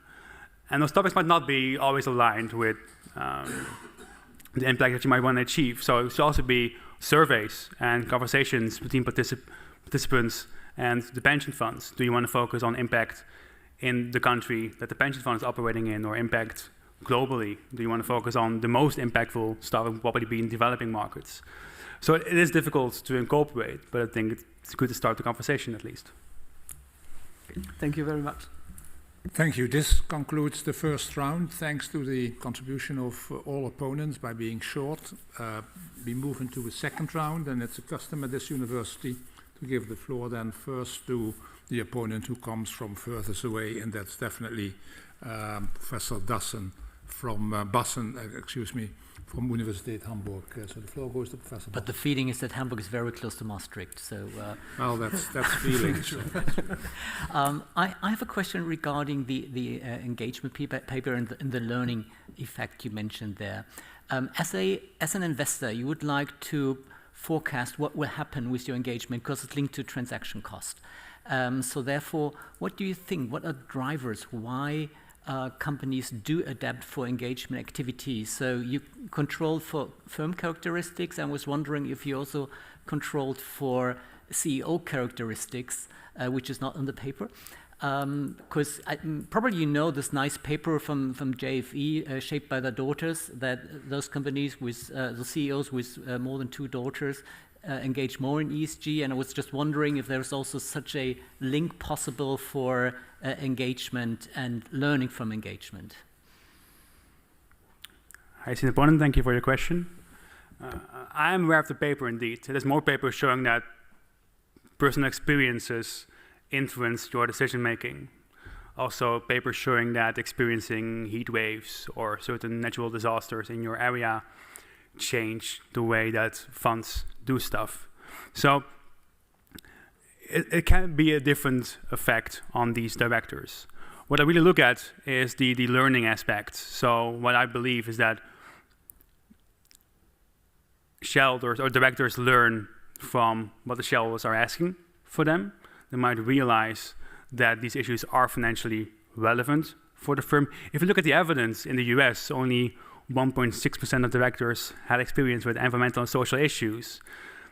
And those topics might not be always aligned with the impact that you might want to achieve. So it should also be surveys and conversations between participants and the pension funds. Do you want to focus on impact in the country that the pension fund is operating in, or impact globally? Do you want to focus on the most impactful stuff and probably be in developing markets? So it is difficult to incorporate, but I think it's good to start the conversation at least. Thank you very much. Thank you. This concludes the first round. Thanks to the contribution of all opponents by being short. We move into a second round, and it's a custom at this university to give the floor then first to the opponent who comes from furthest away, and that's definitely Professor Dassen from from Universität Hamburg. So the floor goes to Professor. But the feeling is that Hamburg is very close to Maastricht. So. Well, that's feeling. So. I have a question regarding the engagement paper and the learning effect you mentioned there. As an investor, you would like to forecast what will happen with your engagement because it's linked to transaction cost. So therefore, what do you think? What are drivers? Why companies do adapt for engagement activities? So you controlled for firm characteristics. I was wondering if you also controlled for CEO characteristics, which is not on the paper. Because probably you know this nice paper from JFE, shaped by their daughters, that those companies with the CEOs with more than 2 daughters engage more in ESG, and I was just wondering if there's also such a link possible for engagement and learning from engagement. Hi, Sinapon, thank you for your question. I am aware of the paper indeed. There's more papers showing that personal experiences influence your decision making. Also papers showing that experiencing heat waves or certain natural disasters in your area change the way that funds do stuff. So it can be a different effect on these directors. What I really look at is the learning aspect. So what I believe is that shareholders or directors learn from what the shareholders are asking for them. They might realize that these issues are financially relevant for the firm. If you look at the evidence in the US, only 1.6% of directors had experience with environmental and social issues.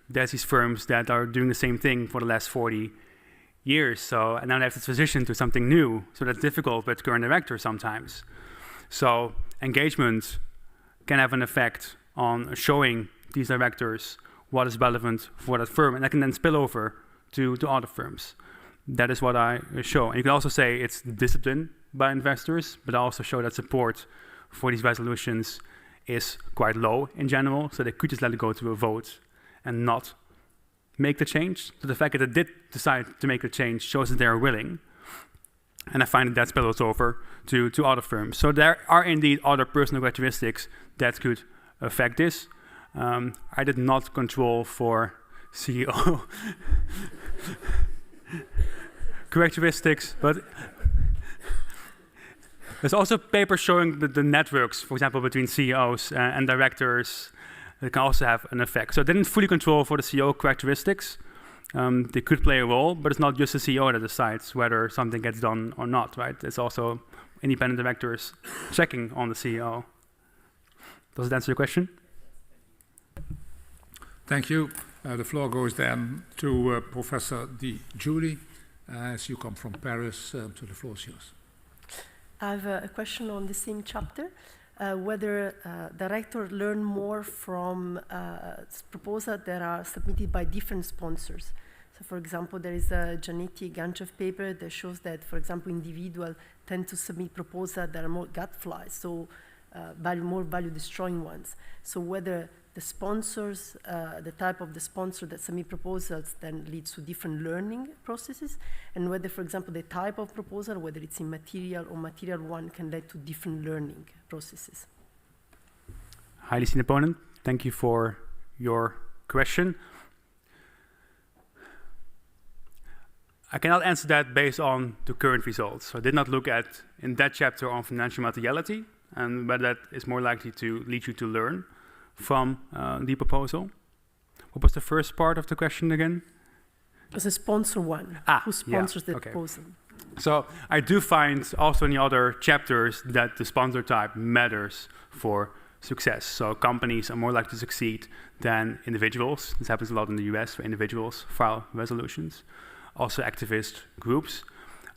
There's these firms that are doing the same thing for the last 40 years. So, and now they have to transition to something new. So that's difficult with current directors sometimes. So engagement can have an effect on showing these directors what is relevant for that firm, and that can then spill over to other firms. That is what I show. And you can also say it's discipline by investors, but I also show that support for these resolutions is quite low in general, so they could just let it go to a vote and not make the change. So the fact that they did decide to make the change shows that they're willing. And I find that spills over to other firms. So there are indeed other personal characteristics that could affect this. I did not control for CEO characteristics, but there's also papers showing the networks, for example, between CEOs and directors that can also have an effect. So I didn't fully control for the CEO characteristics. They could play a role, but it's not just the CEO that decides whether something gets done or not, right? It's also independent directors checking on the CEO. Does it answer your question? Thank you. The floor goes then to Professor Di Giuli. As you come from Paris, so the floor is yours. I have a question on the same chapter, whether directors learn more from proposals that are submitted by different sponsors. So, for example, there is a Giannetti Ganchev paper that shows that, for example, individuals tend to submit proposals that are more gadflies, so more value-destroying ones. So whether the sponsors, the type of the sponsor that submit proposals then leads to different learning processes, and whether, for example, the type of proposal, whether it's immaterial or material one, can lead to different learning processes. Highly esteemed opponent, thank you for your question. I cannot answer that based on the current results. So I did not look at, in that chapter, on financial materiality, and whether that is more likely to lead you to learn from the proposal. What was the first part of the question again? It was a sponsor one. Who sponsors the proposal? So I do find also in the other chapters that the sponsor type matters for success. So companies are more likely to succeed than individuals. This happens a lot in the US, where individuals file resolutions. Also activist groups.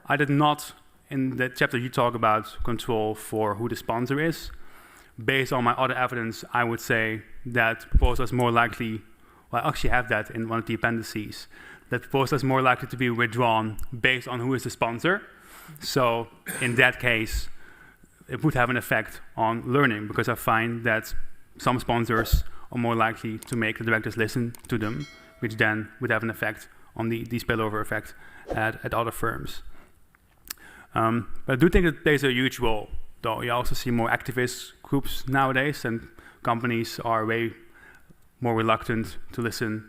I did not, in the chapter you talk about, control for who the sponsor is. Based on my other evidence, I would say that proposal is more likely, well, I actually have that in one of the appendices, that proposal is more likely to be withdrawn based on who is the sponsor. So in that case, it would have an effect on learning, because I find that some sponsors are more likely to make the directors listen to them, which then would have an effect on the spillover effect at other firms. But I do think it plays a huge role, though. You also see more activist groups nowadays, and companies are way more reluctant to listen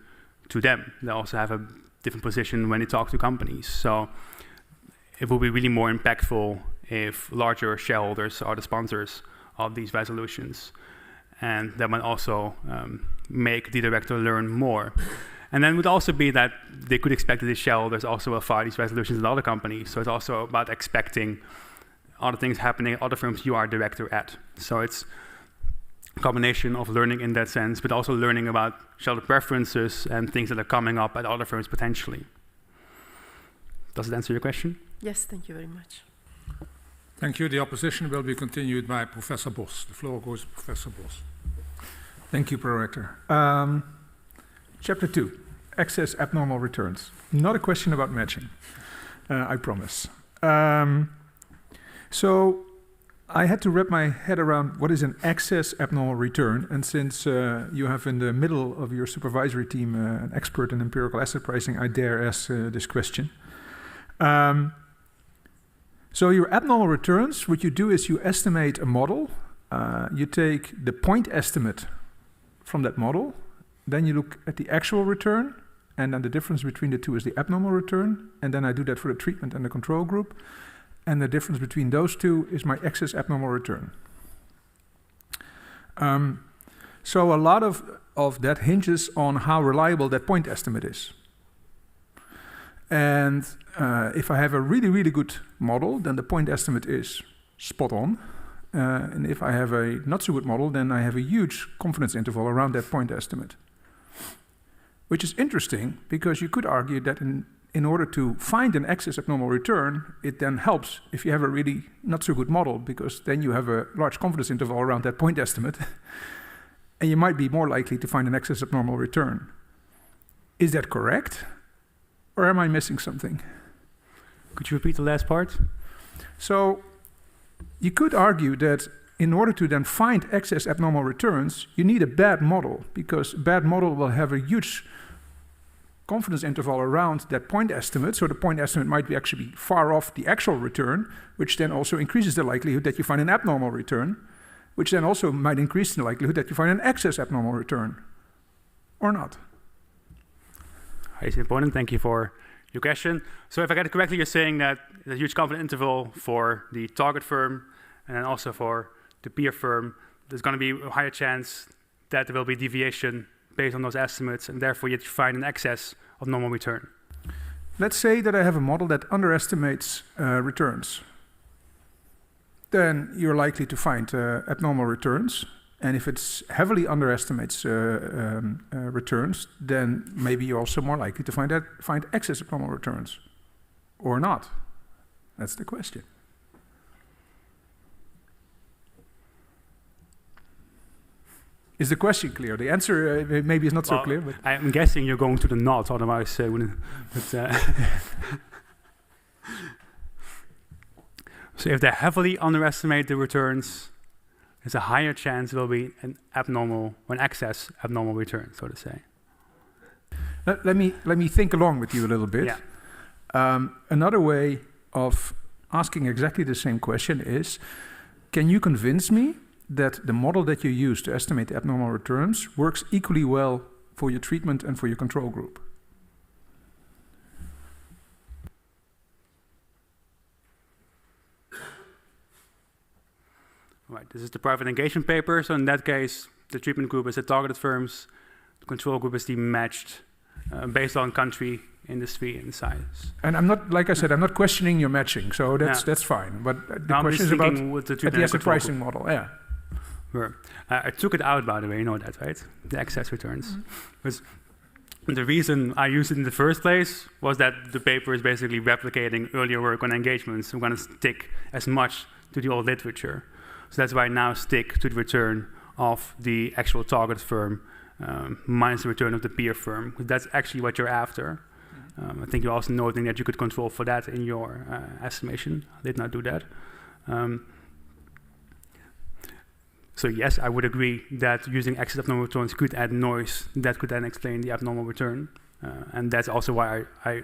to them. They also have a different position when they talk to companies. So it will be really more impactful if larger shareholders are the sponsors of these resolutions. And that might also make the director learn more. And then it would also be that they could expect that the shareholders also will file these resolutions in other companies. So it's also about expecting other things happening at other firms you are director at. So it's a combination of learning in that sense, but also learning about shareholder preferences and things that are coming up at other firms potentially. Does it answer your question? Yes, thank you very much. Thank you. The opposition will be continued by Professor Bos. The floor goes to Professor Bos. Thank you, Prorector. Chapter 2, excess abnormal returns. Not a question about matching, I promise. So I had to wrap my head around what is an excess abnormal return, and since you have in the middle of your supervisory team an expert in empirical asset pricing, I dare ask this question. So your abnormal returns, what you do is you estimate a model, you take the point estimate from that model, then you look at the actual return, and then the difference between the two is the abnormal return, and then I do that for the treatment and the control group, and the difference between those two is my excess abnormal return. So a lot of that hinges on how reliable that point estimate is. And if I have a really, really good model, then the point estimate is spot on. And if I have a not so good model, then I have a huge confidence interval around that point estimate. Which is interesting, because you could argue that in order to find an excess abnormal return, it then helps if you have a really not so good model, because then you have a large confidence interval around that point estimate, and you might be more likely to find an excess abnormal return. Is that correct? Or am I missing something? Could you repeat the last part? So you could argue that in order to then find excess abnormal returns, you need a bad model, because a bad model will have a huge confidence interval around that point estimate. So the point estimate might be actually far off the actual return, which then also increases the likelihood that you find an abnormal return, which then also might increase the likelihood that you find an excess abnormal return, or not. Hi, opponent. Thank you for your question. So if I get it correctly, you're saying that there's a huge confidence interval for the target firm, and then also for the peer firm, there's going to be a higher chance that there will be deviation based on those estimates, and therefore you find an excess of normal return. Let's say that I have a model that underestimates returns. Then you're likely to find abnormal returns, and if it's heavily underestimates returns, then maybe you're also more likely to find excess abnormal returns, or not. That's the question. Is the question clear? The answer maybe is not so Well, clear. But I'm guessing you're going to the not, otherwise wouldn't. But, so if they heavily underestimate the returns, there's a higher chance there will be an excess abnormal return, so to say. let me think along with you a little bit. Yeah. Another way of asking exactly the same question is, can you convince me that the model that you use to estimate the abnormal returns works equally well for your treatment and for your control group? Right, this is the private engagement paper. So in that case, the treatment group is the targeted firms, the control group is the matched, based on country, industry, and size. And I'm not, like I said, I'm not questioning your matching, so that's fine. But the question is about the asset pricing model. Yeah. Sure. I took it out, by the way. You know that, right? The excess returns. Because the reason I used it in the first place was that the paper is basically replicating earlier work on engagements. I'm going to stick as much to the old literature. So that's why I now stick to the return of the actual target firm minus the return of the peer firm. Because that's actually what you're after. I think you're also noting that you could control for that in your estimation. I did not do that. So yes, I would agree that using excess abnormal returns could add noise that could then explain the abnormal return. And that's also why I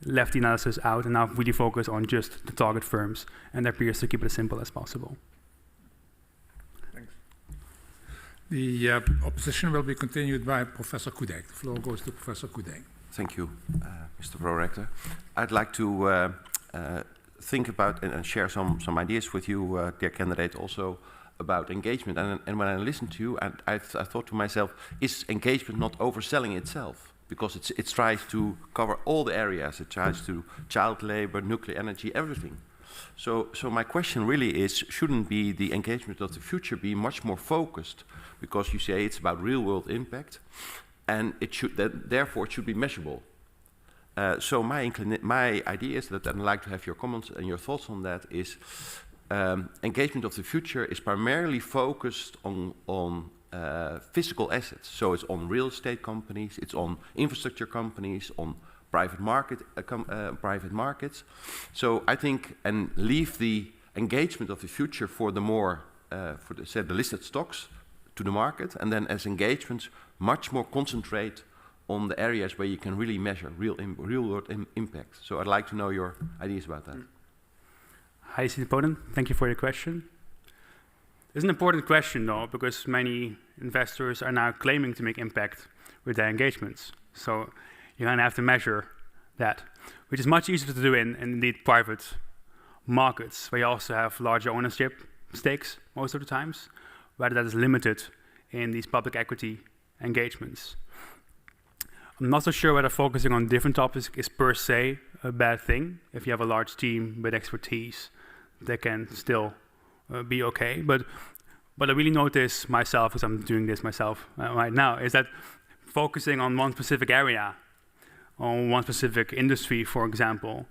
left the analysis out and now really focus on just the target firms and their peers to keep it as simple as possible. Thanks. The opposition will be continued by Professor Koedijk. The floor goes to Professor Koedijk. Thank you, Mr. Prorector. I'd like to think about and share some ideas with you, dear candidate, also about engagement. And when I listened to you, I thought to myself, is engagement not overselling itself? Because it tries to cover all the areas. It tries to child labor, nuclear energy, everything. So my question really is, shouldn't be the engagement of the future be much more focused? Because you say it's about real-world impact, and therefore it should be measurable. So my idea is that, and I'd like to have your comments and your thoughts on that, is engagement of the future is primarily focused on physical assets. So it's on real estate companies, it's on infrastructure companies, on private markets. So I think, and leave the engagement of the future for the more, the listed stocks to the market, and then as engagements, much more concentrate on the areas where you can really measure real-world impact. So I'd like to know your ideas about that. Hi, Siponen. Thank you for your question. It's an important question, though, because many investors are now claiming to make impact with their engagements. So you're going to have to measure that, which is much easier to do in indeed private markets, where you also have larger ownership stakes most of the times, rather that is limited in these public equity engagements. I'm not so sure whether focusing on different topics is per se a bad thing. If you have a large team with expertise, they can still be okay. But what I really notice myself, as I'm doing this myself right now, is that focusing on one specific area, on one specific industry, for example,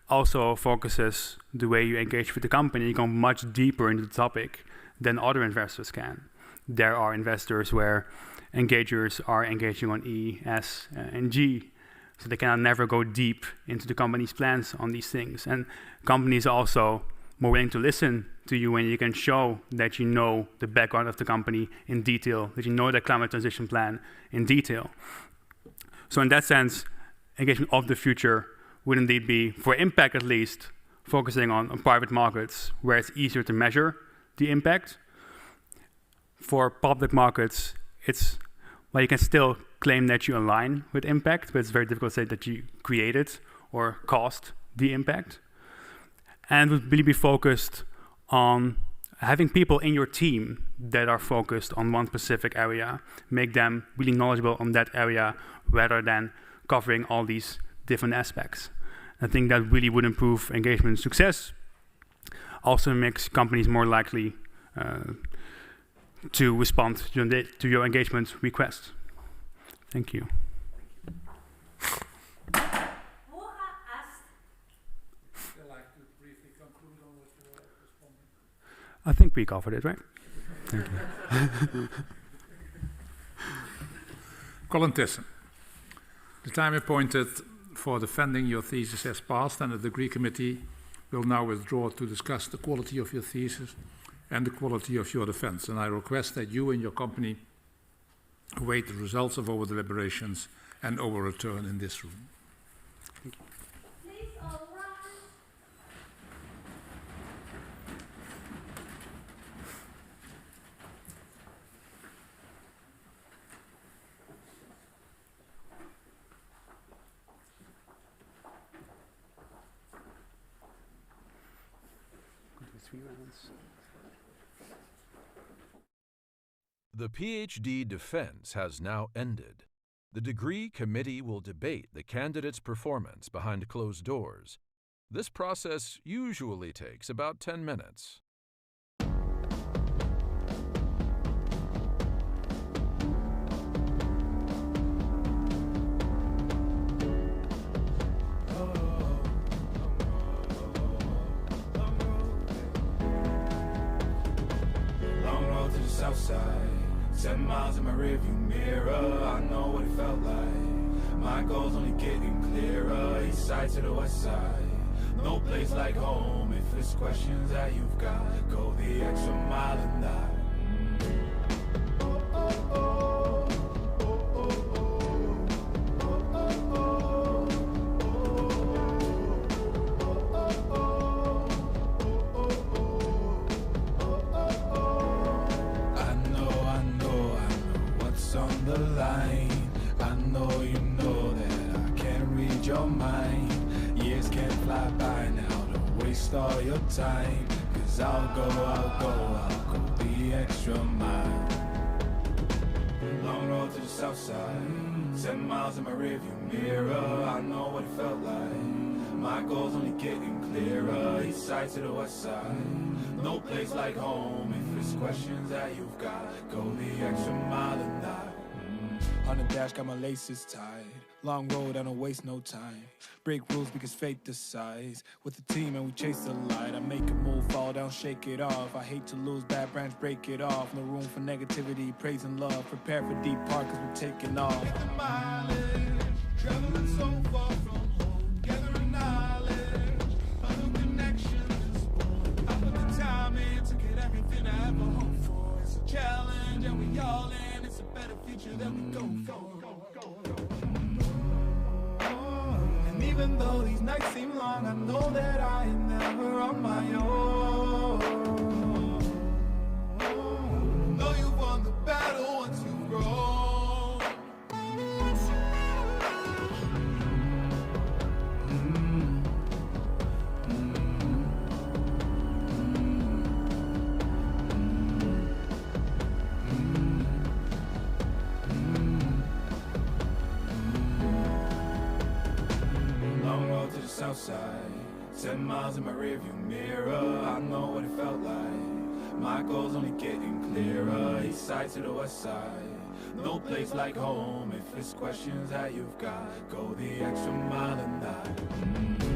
also focuses the way you engage with the company. You go much deeper into the topic than other investors can. There are investors where engagers are engaging on E, S, and G, so they can never go deep into the company's plans on these things. And companies are also more willing to listen to you when you can show that you know the background of the company in detail, that you know the climate transition plan in detail. So in that sense, engagement of the future would indeed be, for impact at least, focusing on private markets where it's easier to measure the impact. For public markets, you can still claim that you align with impact, but it's very difficult to say that you created or caused the impact. And would really be focused on having people in your team that are focused on one specific area, make them really knowledgeable on that area rather than covering all these different aspects. I think that really would improve engagement success, also makes companies more likely to respond to your engagement request. Thank you. I think we covered it, right? Thank you. Colin Tissen, the time appointed for defending your thesis has passed, and the degree committee will now withdraw to discuss the quality of your thesis and the quality of your defense. And I request that you and your company await the results of our deliberations and our return in this room. Please all rise. The PhD defense has now ended. The degree committee will debate the candidate's performance behind closed doors. This process usually takes about 10 minutes. Long road to the south side. 7 miles in my rearview mirror, I know what it felt like. My goal's only getting clearer, east side to the west side. No place like home, if it's questions that you've got, go the extra mile and die. On the line, I know you know that I can't read your mind. Years can't fly by now, don't waste all your time. Cause I'll go the extra mile. Long road to the south side, 7 miles in my rearview mirror, I know what it felt like. My goal's only getting clearer, east side to the west side. No place like home, if it's questions that you've got, go the extra mile and die. On the dash, got my laces tied. Long road, I don't waste no time. Break rules because fate decides. With the team and we chase the light. I make a move, fall down, shake it off. I hate to lose, bad branch, break it off. No room for negativity, praise and love. Prepare for deep part cause we're taking off. Hit the mileage, traveling so far from home. Gathering knowledge, other connections. I put the time in to get everything I ever hoped for. It's a challenge and we all in. It's a better future that we go for. And even though these nights seem long, I know that I am never on my own. Know you've won the battle once you've grown. South side, 10 miles in my rearview mirror, I know what it felt like. My goal's only getting clearer, east side to the west side. No place like home, if it's questions that you've got, go the extra mile and die.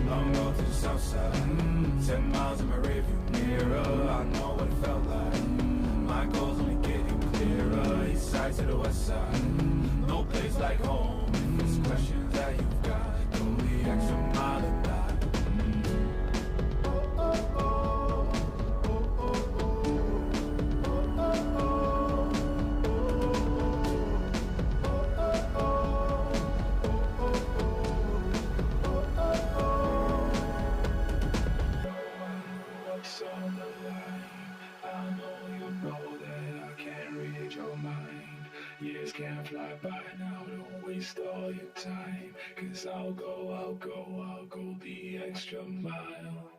Long road to the south side, 10 miles in my rearview mirror, I know what it felt like. My goal's only getting clearer, east side to the west side. No place like home, if it's questions that you've got, go the extra mile and die. What's on the line? I know you know that I can't read your mind. Years can't fly by now, don't waste all your time. Cause I'll go the extra mile.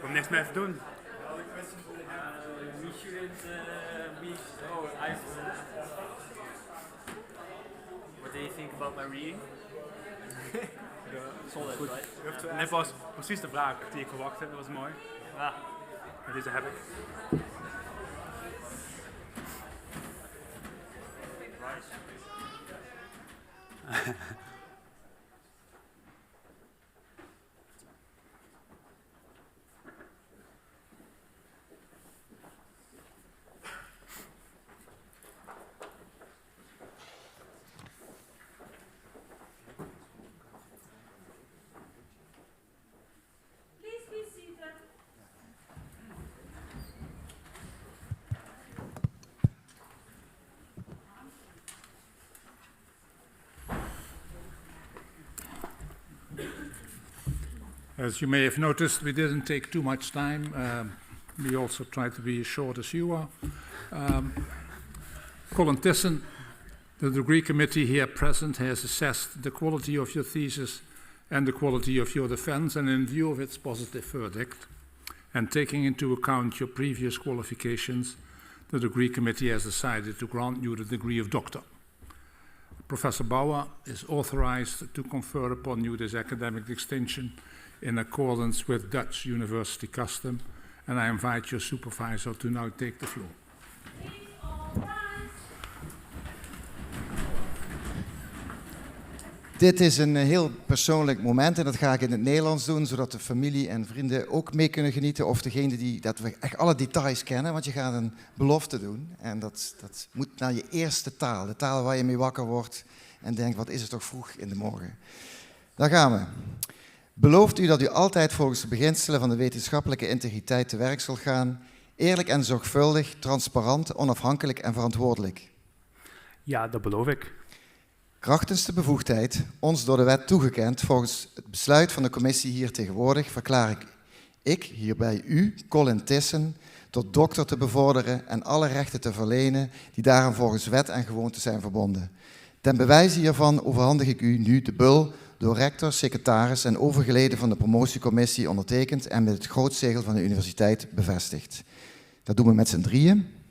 Om niks meer te doen. We shouldn't what do you think about my reading? Solid, Goed. right? En dit was precies de vraag die ik verwachtte. Dat was mooi. Ah. En deze heb ik. Please be seated. As you may have noticed, we didn't take too much time. We also tried to be as short as you are. Colin Tissen, the degree committee here present, has assessed the quality of your thesis and the quality of your defense, and in view of its positive verdict, and taking into account your previous qualifications, the degree committee has decided to grant you the degree of doctor. Professor Bauer is authorized to confer upon you this academic distinction in accordance with Dutch university custom, and I invite your supervisor to now take the floor. Please all rise. Dit is een heel persoonlijk moment en dat ga ik in het Nederlands doen, zodat de familie en vrienden ook mee kunnen genieten. Of degene dat we echt alle details kennen, want je gaat een belofte doen. En dat moet naar je eerste taal, de taal waar je mee wakker wordt en denkt, wat is het toch vroeg in de morgen. Daar gaan we. Belooft u dat u altijd volgens de beginselen van de wetenschappelijke integriteit te werk zult gaan, eerlijk en zorgvuldig, transparant, onafhankelijk en verantwoordelijk? Ja, dat beloof ik. Krachtens de bevoegdheid, ons door de wet toegekend volgens het besluit van de commissie hier tegenwoordig, verklaar ik hierbij u, Colin Tissen, tot dokter te bevorderen en alle rechten te verlenen die daaraan volgens wet en gewoonte zijn verbonden. Ten bewijze hiervan overhandig ik u nu de bul door rector, secretaris en overgeleden van de promotiecommissie ondertekend en met het grootzegel van de universiteit bevestigd. Dat doen we met z'n drieën.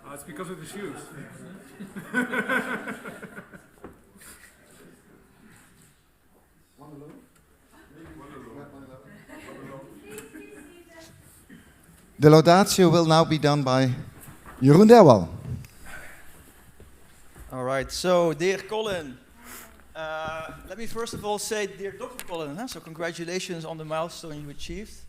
Oh, it's because of the shoes. The laudatio will now be done by Jeroen Derwal. All right, so dear Colin, let me first of all say, dear Dr. Colin, so congratulations on the milestone you achieved.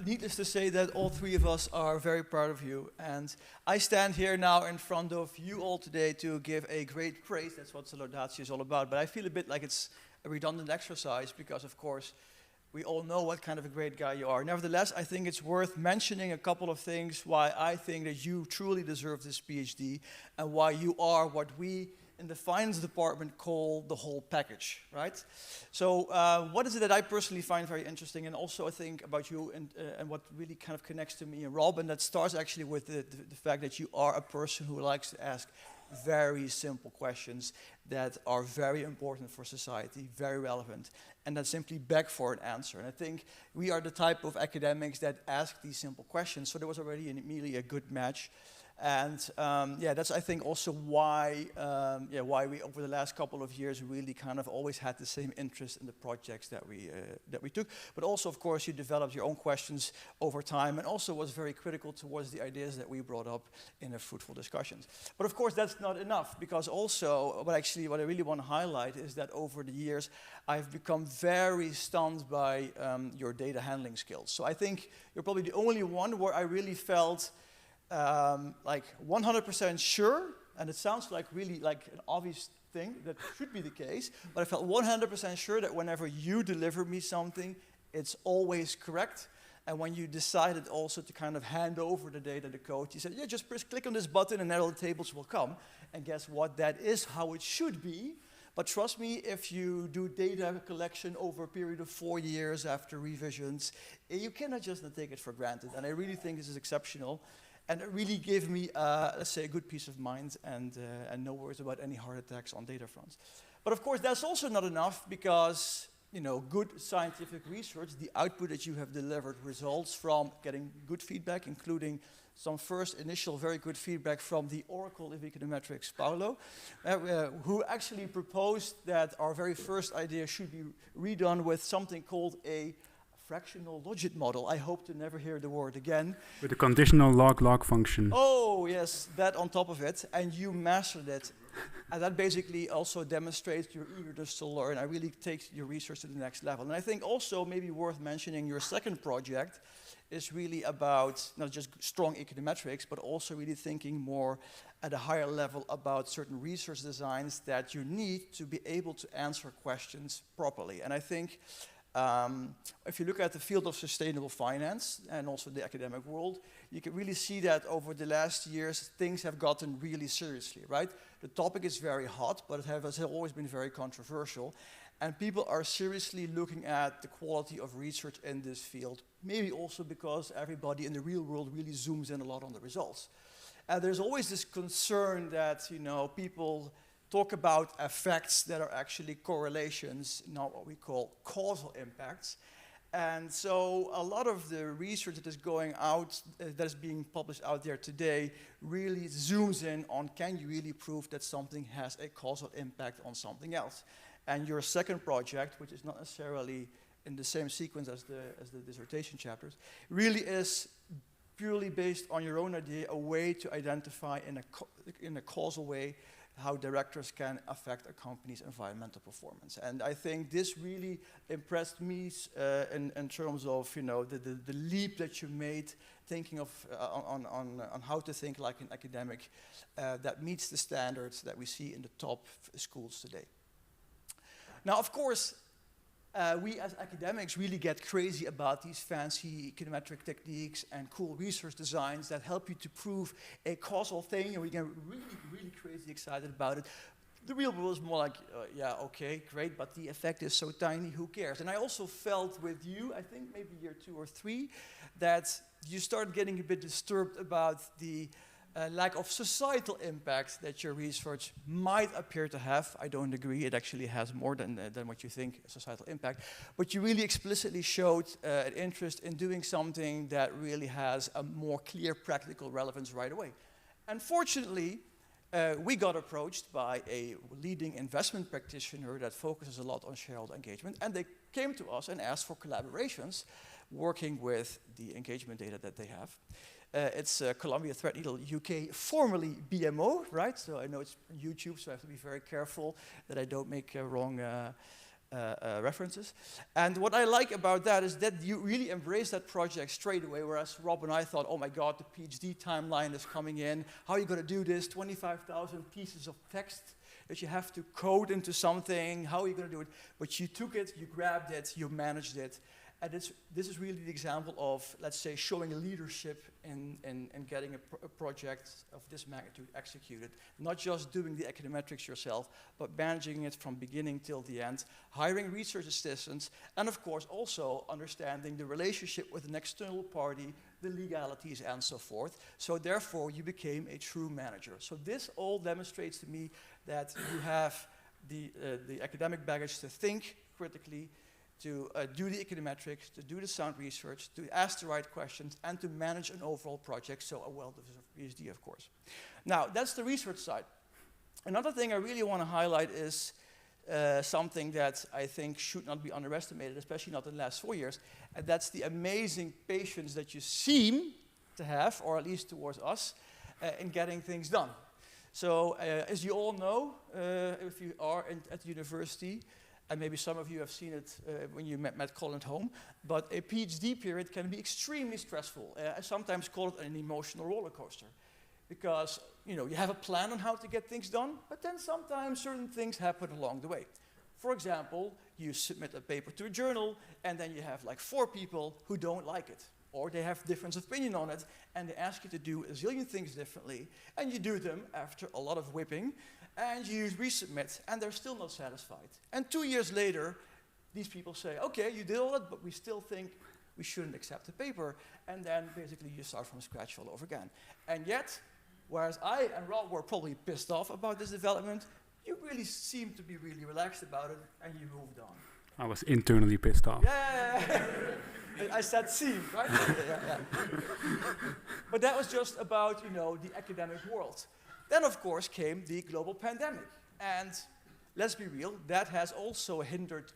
Needless to say that all three of us are very proud of you, and I stand here now in front of you all today to give a great praise. That's what the laudatio is all about, but I feel a bit like it's a redundant exercise because, of course, we all know what kind of a great guy you are. Nevertheless, I think it's worth mentioning a couple of things why I think that you truly deserve this PhD and why you are what we in the finance department call the whole package, right? So what is it that I personally find very interesting, and also I think about you and what really kind of connects to me and Rob, and that starts actually with the fact that you are a person who likes to ask very simple questions that are very important for society, very relevant, and that simply beg for an answer. And I think we are the type of academics that ask these simple questions, so there was already immediately a good match. And yeah, that's I think also why we over the last couple of years really kind of always had the same interest in the projects that we took. But also, of course, you developed your own questions over time, and also was very critical towards the ideas that we brought up in the fruitful discussions. But of course, that's not enough, because also, what I really want to highlight is that over the years, I've become very stunned by your data handling skills. So I think you're probably the only one where I really felt like 100% sure, and it sounds like really like an obvious thing that should be the case, but I felt 100% sure that whenever you deliver me something, it's always correct. And when you decided also to kind of hand over the data, the code, you said, yeah, just click on this button and all the tables will come. And guess what? That is how it should be. But trust me, if you do data collection over a period of 4 years after revisions, you cannot just take it for granted. And I really think this is exceptional. And it really gave me, let's say, a good peace of mind and no worries about any heart attacks on data fronts. But of course, that's also not enough because, you know, good scientific research, the output that you have delivered results from getting good feedback, including some first initial very good feedback from the Oracle of Econometrics, Paulo, who actually proposed that our very first idea should be redone with something called a fractional logit model. I hope to never hear the word again. With the conditional log function. Oh, yes, that on top of it, and you mastered it. And that basically also demonstrates your eagerness to learn. I really take your research to the next level. And I think also maybe worth mentioning your second project is really about not just strong econometrics, but also really thinking more at a higher level about certain research designs that you need to be able to answer questions properly. And I think if you look at the field of sustainable finance and also the academic world, you can really see that over the last years, things have gotten really seriously, right? The topic is very hot, but it has always been very controversial. And people are seriously looking at the quality of research in this field, maybe also because everybody in the real world really zooms in a lot on the results. And there's always this concern that, you know, people talk about effects that are actually correlations, not what we call causal impacts. And so a lot of the research that is going out, that is being published out there today, really zooms in on can you really prove that something has a causal impact on something else. And your second project, which is not necessarily in the same sequence as the dissertation chapters, really is purely based on your own idea, a way to identify in a causal way how directors can affect a company's environmental performance. And I think this really impressed me in terms of, you know, the leap that you made thinking of on how to think like an academic that meets the standards that we see in the top schools today. Now, of course, we as academics really get crazy about these fancy econometric techniques and cool research designs that help you to prove a causal thing, and we get really, really crazy excited about it. The real world is more like, yeah, okay, great, but the effect is so tiny, who cares? And I also felt with you, I think maybe year 2 or 3, that you started getting a bit disturbed about the lack of societal impact that your research might appear to have. I don't agree, it actually has more than what you think, societal impact. But you really explicitly showed an interest in doing something that really has a more clear practical relevance right away. Unfortunately, we got approached by a leading investment practitioner that focuses a lot on shareholder engagement, and they came to us and asked for collaborations working with the engagement data that they have. It's Columbia Threadneedle UK, formerly BMO, right? So I know it's on YouTube, so I have to be very careful that I don't make wrong references. And what I like about that is that you really embrace that project straight away, whereas Rob and I thought, oh my God, the PhD timeline is coming in. How are you going to do this? 25,000 pieces of text that you have to code into something. How are you going to do it? But you took it, you grabbed it, you managed it. And this is really the example of, let's say, showing leadership in getting a project of this magnitude executed. Not just doing the econometrics yourself, but managing it from beginning till the end, hiring research assistants, and of course also understanding the relationship with an external party, the legalities, and so forth. So therefore, you became a true manager. So this all demonstrates to me that you have the academic baggage to think critically, to do the econometrics, to do the sound research, to ask the right questions, and to manage an overall project, so a well-deserved PhD, of course. Now, that's the research side. Another thing I really want to highlight is something that I think should not be underestimated, especially not in the last 4 years, and that's the amazing patience that you seem to have, or at least towards us, in getting things done. So, as you all know, if you are at the university, and maybe some of you have seen it when you met Colin at home, but a PhD period can be extremely stressful. I sometimes call it an emotional roller coaster, because you have a plan on how to get things done, but then sometimes certain things happen along the way. For example, you submit a paper to a journal, and then you have like 4 people who don't like it, or they have difference of opinion on it, and they ask you to do a zillion things differently, and you do them after a lot of whipping, and you resubmit, and they're still not satisfied. And 2 years later, these people say, okay, you did all that, but we still think we shouldn't accept the paper, and then basically you start from scratch all over again. And yet, whereas I and Rob were probably pissed off about this development, you really seemed to be really relaxed about it, and you moved on. I was internally pissed off. Yeah. I said seemed, right? Yeah. But that was just about, the academic world. Then, of course, came the global pandemic. And let's be real, that has also hindered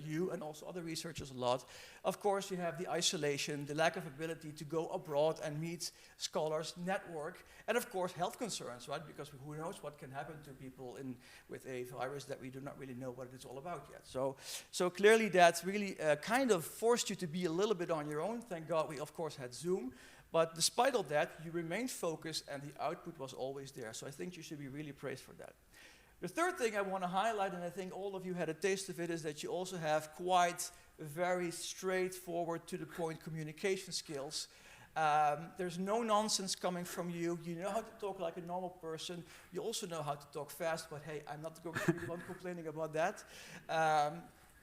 you and also other researchers a lot. Of course, you have the isolation, the lack of ability to go abroad and meet scholars, network, and of course, health concerns, right? Because who knows what can happen to people with a virus that we do not really know what it's all about yet. So clearly, that's really kind of forced you to be a little bit on your own. Thank God we, of course, had Zoom. But despite all that, you remained focused, and the output was always there. So I think you should be really praised for that. The third thing I want to highlight, and I think all of you had a taste of it, is that you also have quite very straightforward, to-the-point communication skills. There's no nonsense coming from you. You know how to talk like a normal person. You also know how to talk fast, but hey, I'm not going to be the one complaining about that.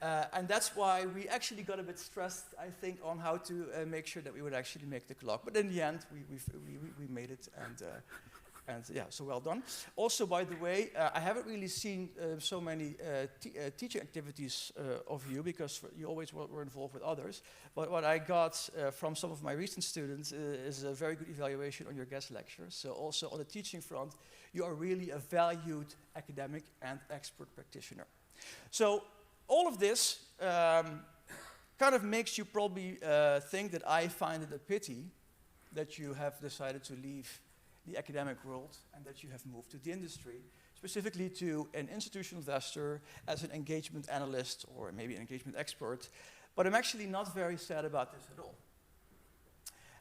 And that's why we actually got a bit stressed, I think, on how to make sure that we would actually make the clock. But in the end, we made it, and yeah, so well done. Also, by the way, I haven't really seen so many teaching activities of you, because you always were involved with others. But what I got from some of my recent students is a very good evaluation on your guest lectures. So also on the teaching front, you are really a valued academic and expert practitioner. So all of this kind of makes you probably think that I find it a pity that you have decided to leave the academic world and that you have moved to the industry, specifically to an institutional investor as an engagement analyst or maybe an engagement expert. But I'm actually not very sad about this at all.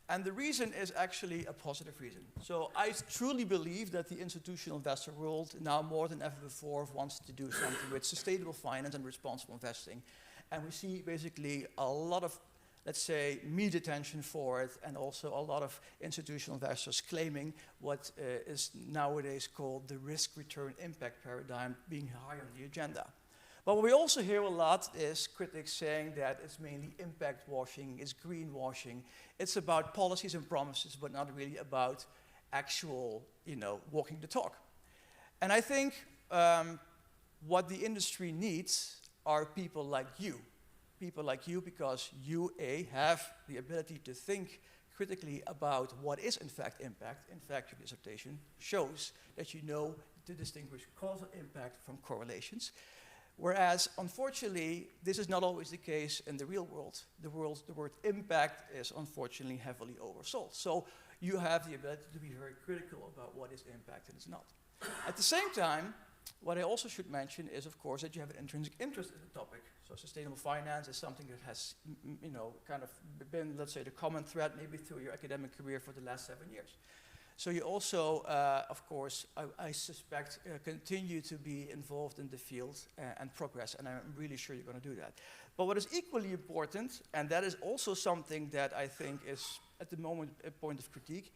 And the reason is actually a positive reason. So I truly believe that the institutional investor world now more than ever before wants to do something with sustainable finance and responsible investing. And we see basically a lot of, let's say, media attention for it, and also a lot of institutional investors claiming what is nowadays called the risk-return impact paradigm being high on the agenda. But what we also hear a lot is critics saying that it's mainly impact washing, it's greenwashing, it's about policies and promises, but not really about actual, walking the talk. And I think what the industry needs are people like you. People like you, because you, have the ability to think critically about what is in fact impact. In fact, your dissertation shows that you know to distinguish causal impact from correlations. Whereas, unfortunately, this is not always the case in the real world. The word impact is unfortunately heavily oversold. So you have the ability to be very critical about what is impact and is not. At the same time, what I also should mention is, of course, that you have an intrinsic interest in the topic. So sustainable finance is something that has, kind of been, let's say, the common thread maybe through your academic career for the last 7 years. So you also, of course, I suspect, continue to be involved in the field and progress, and I'm really sure you're going to do that. But what is equally important, and that is also something that I think is at the moment a point of critique,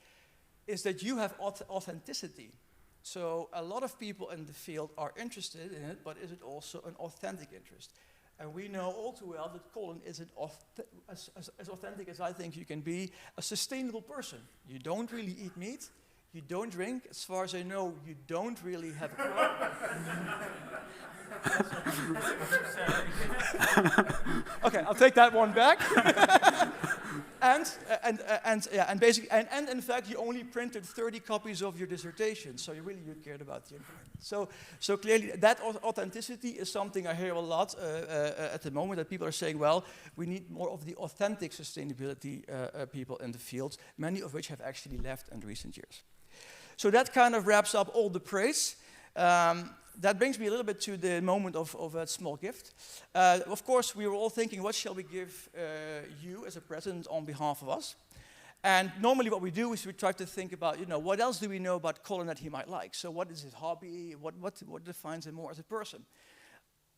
is that you have authenticity. So a lot of people in the field are interested in it, but is it also an authentic interest? And we know all too well that Colin is as authentic as I think you can be, a sustainable person. You don't really eat meat, you don't drink. As far as I know, you don't really have a Okay, I'll take that one back. And in fact, you only printed 30 copies of your dissertation, so you cared about the environment. So clearly, that authenticity is something I hear a lot at the moment, that people are saying, well, we need more of the authentic sustainability people in the field, many of which have actually left in recent years. So that kind of wraps up all the praise. That brings me a little bit to the moment of a small gift. Of course, we were all thinking, what shall we give you as a present on behalf of us? And normally what we do is we try to think about, what else do we know about Colin that he might like? So what is his hobby? What defines him more as a person?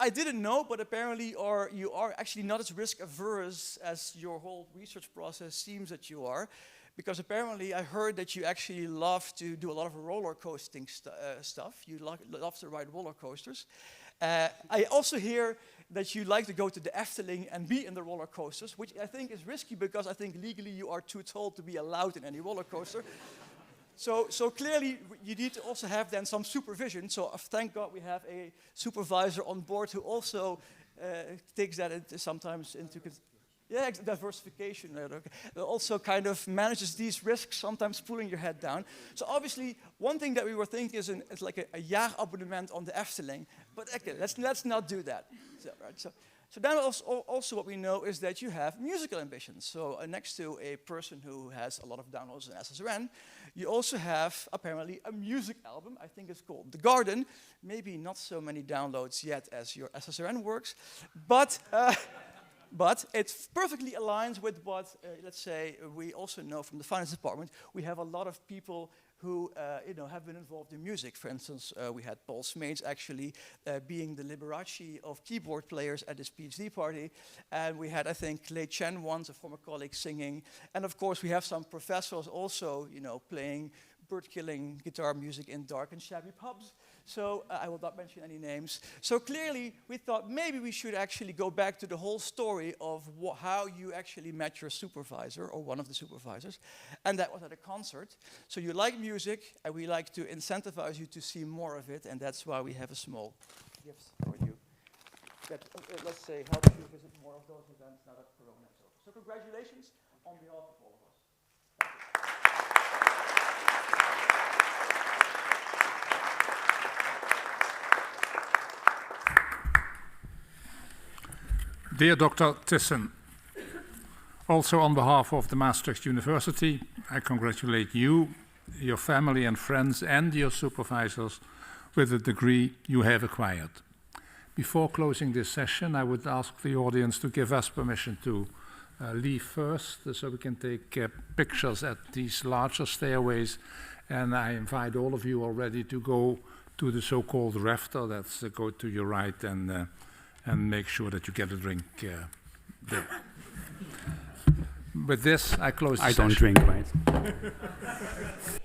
I didn't know, but apparently you are actually not as risk averse as your whole research process seems that you are. Because apparently I heard that you actually love to do a lot of roller coasting stuff. You love to ride roller coasters. I also hear that you like to go to the Efteling and be in the roller coasters, which I think is risky because I think legally you are too tall to be allowed in any roller coaster. So clearly you need to also have then some supervision. So thank God we have a supervisor on board who also takes that sometimes into consideration. Yeah, diversification. Also kind of manages these risks, sometimes pulling your head down. So obviously, one thing that we were thinking is it's like a jaarabonnement on the Efteling. But okay, let's not do that. So then also what we know is that you have musical ambitions. So next to a person who has a lot of downloads in SSRN, you also have apparently a music album. I think it's called The Garden. Maybe not so many downloads yet as your SSRN works, but it perfectly aligns with what, let's say, we also know from the finance department. We have a lot of people who have been involved in music. For instance, we had Paul Smeets actually being the Liberace of keyboard players at his PhD party. And we had, I think, Lei Chen once, a former colleague, singing. And of course, we have some professors also, playing bird-killing guitar music in dark and shabby pubs. So I will not mention any names. So clearly, we thought maybe we should actually go back to the whole story of how you actually met your supervisor or one of the supervisors. And that was at a concert. So you like music, and we like to incentivize you to see more of it. And that's why we have a small gift for you that, let's say, helps you visit more of those events now that Corona is over. So congratulations on behalf of all of us. Dear Dr. Tissen, also on behalf of the Maastricht University, I congratulate you, your family and friends, and your supervisors with the degree you have acquired. Before closing this session, I would ask the audience to give us permission to leave first, so we can take pictures at these larger stairways. And I invite all of you already to go to the so-called rafter. That's go to your right and make sure that you get a drink there. With this, I close the session. I don't drink, right?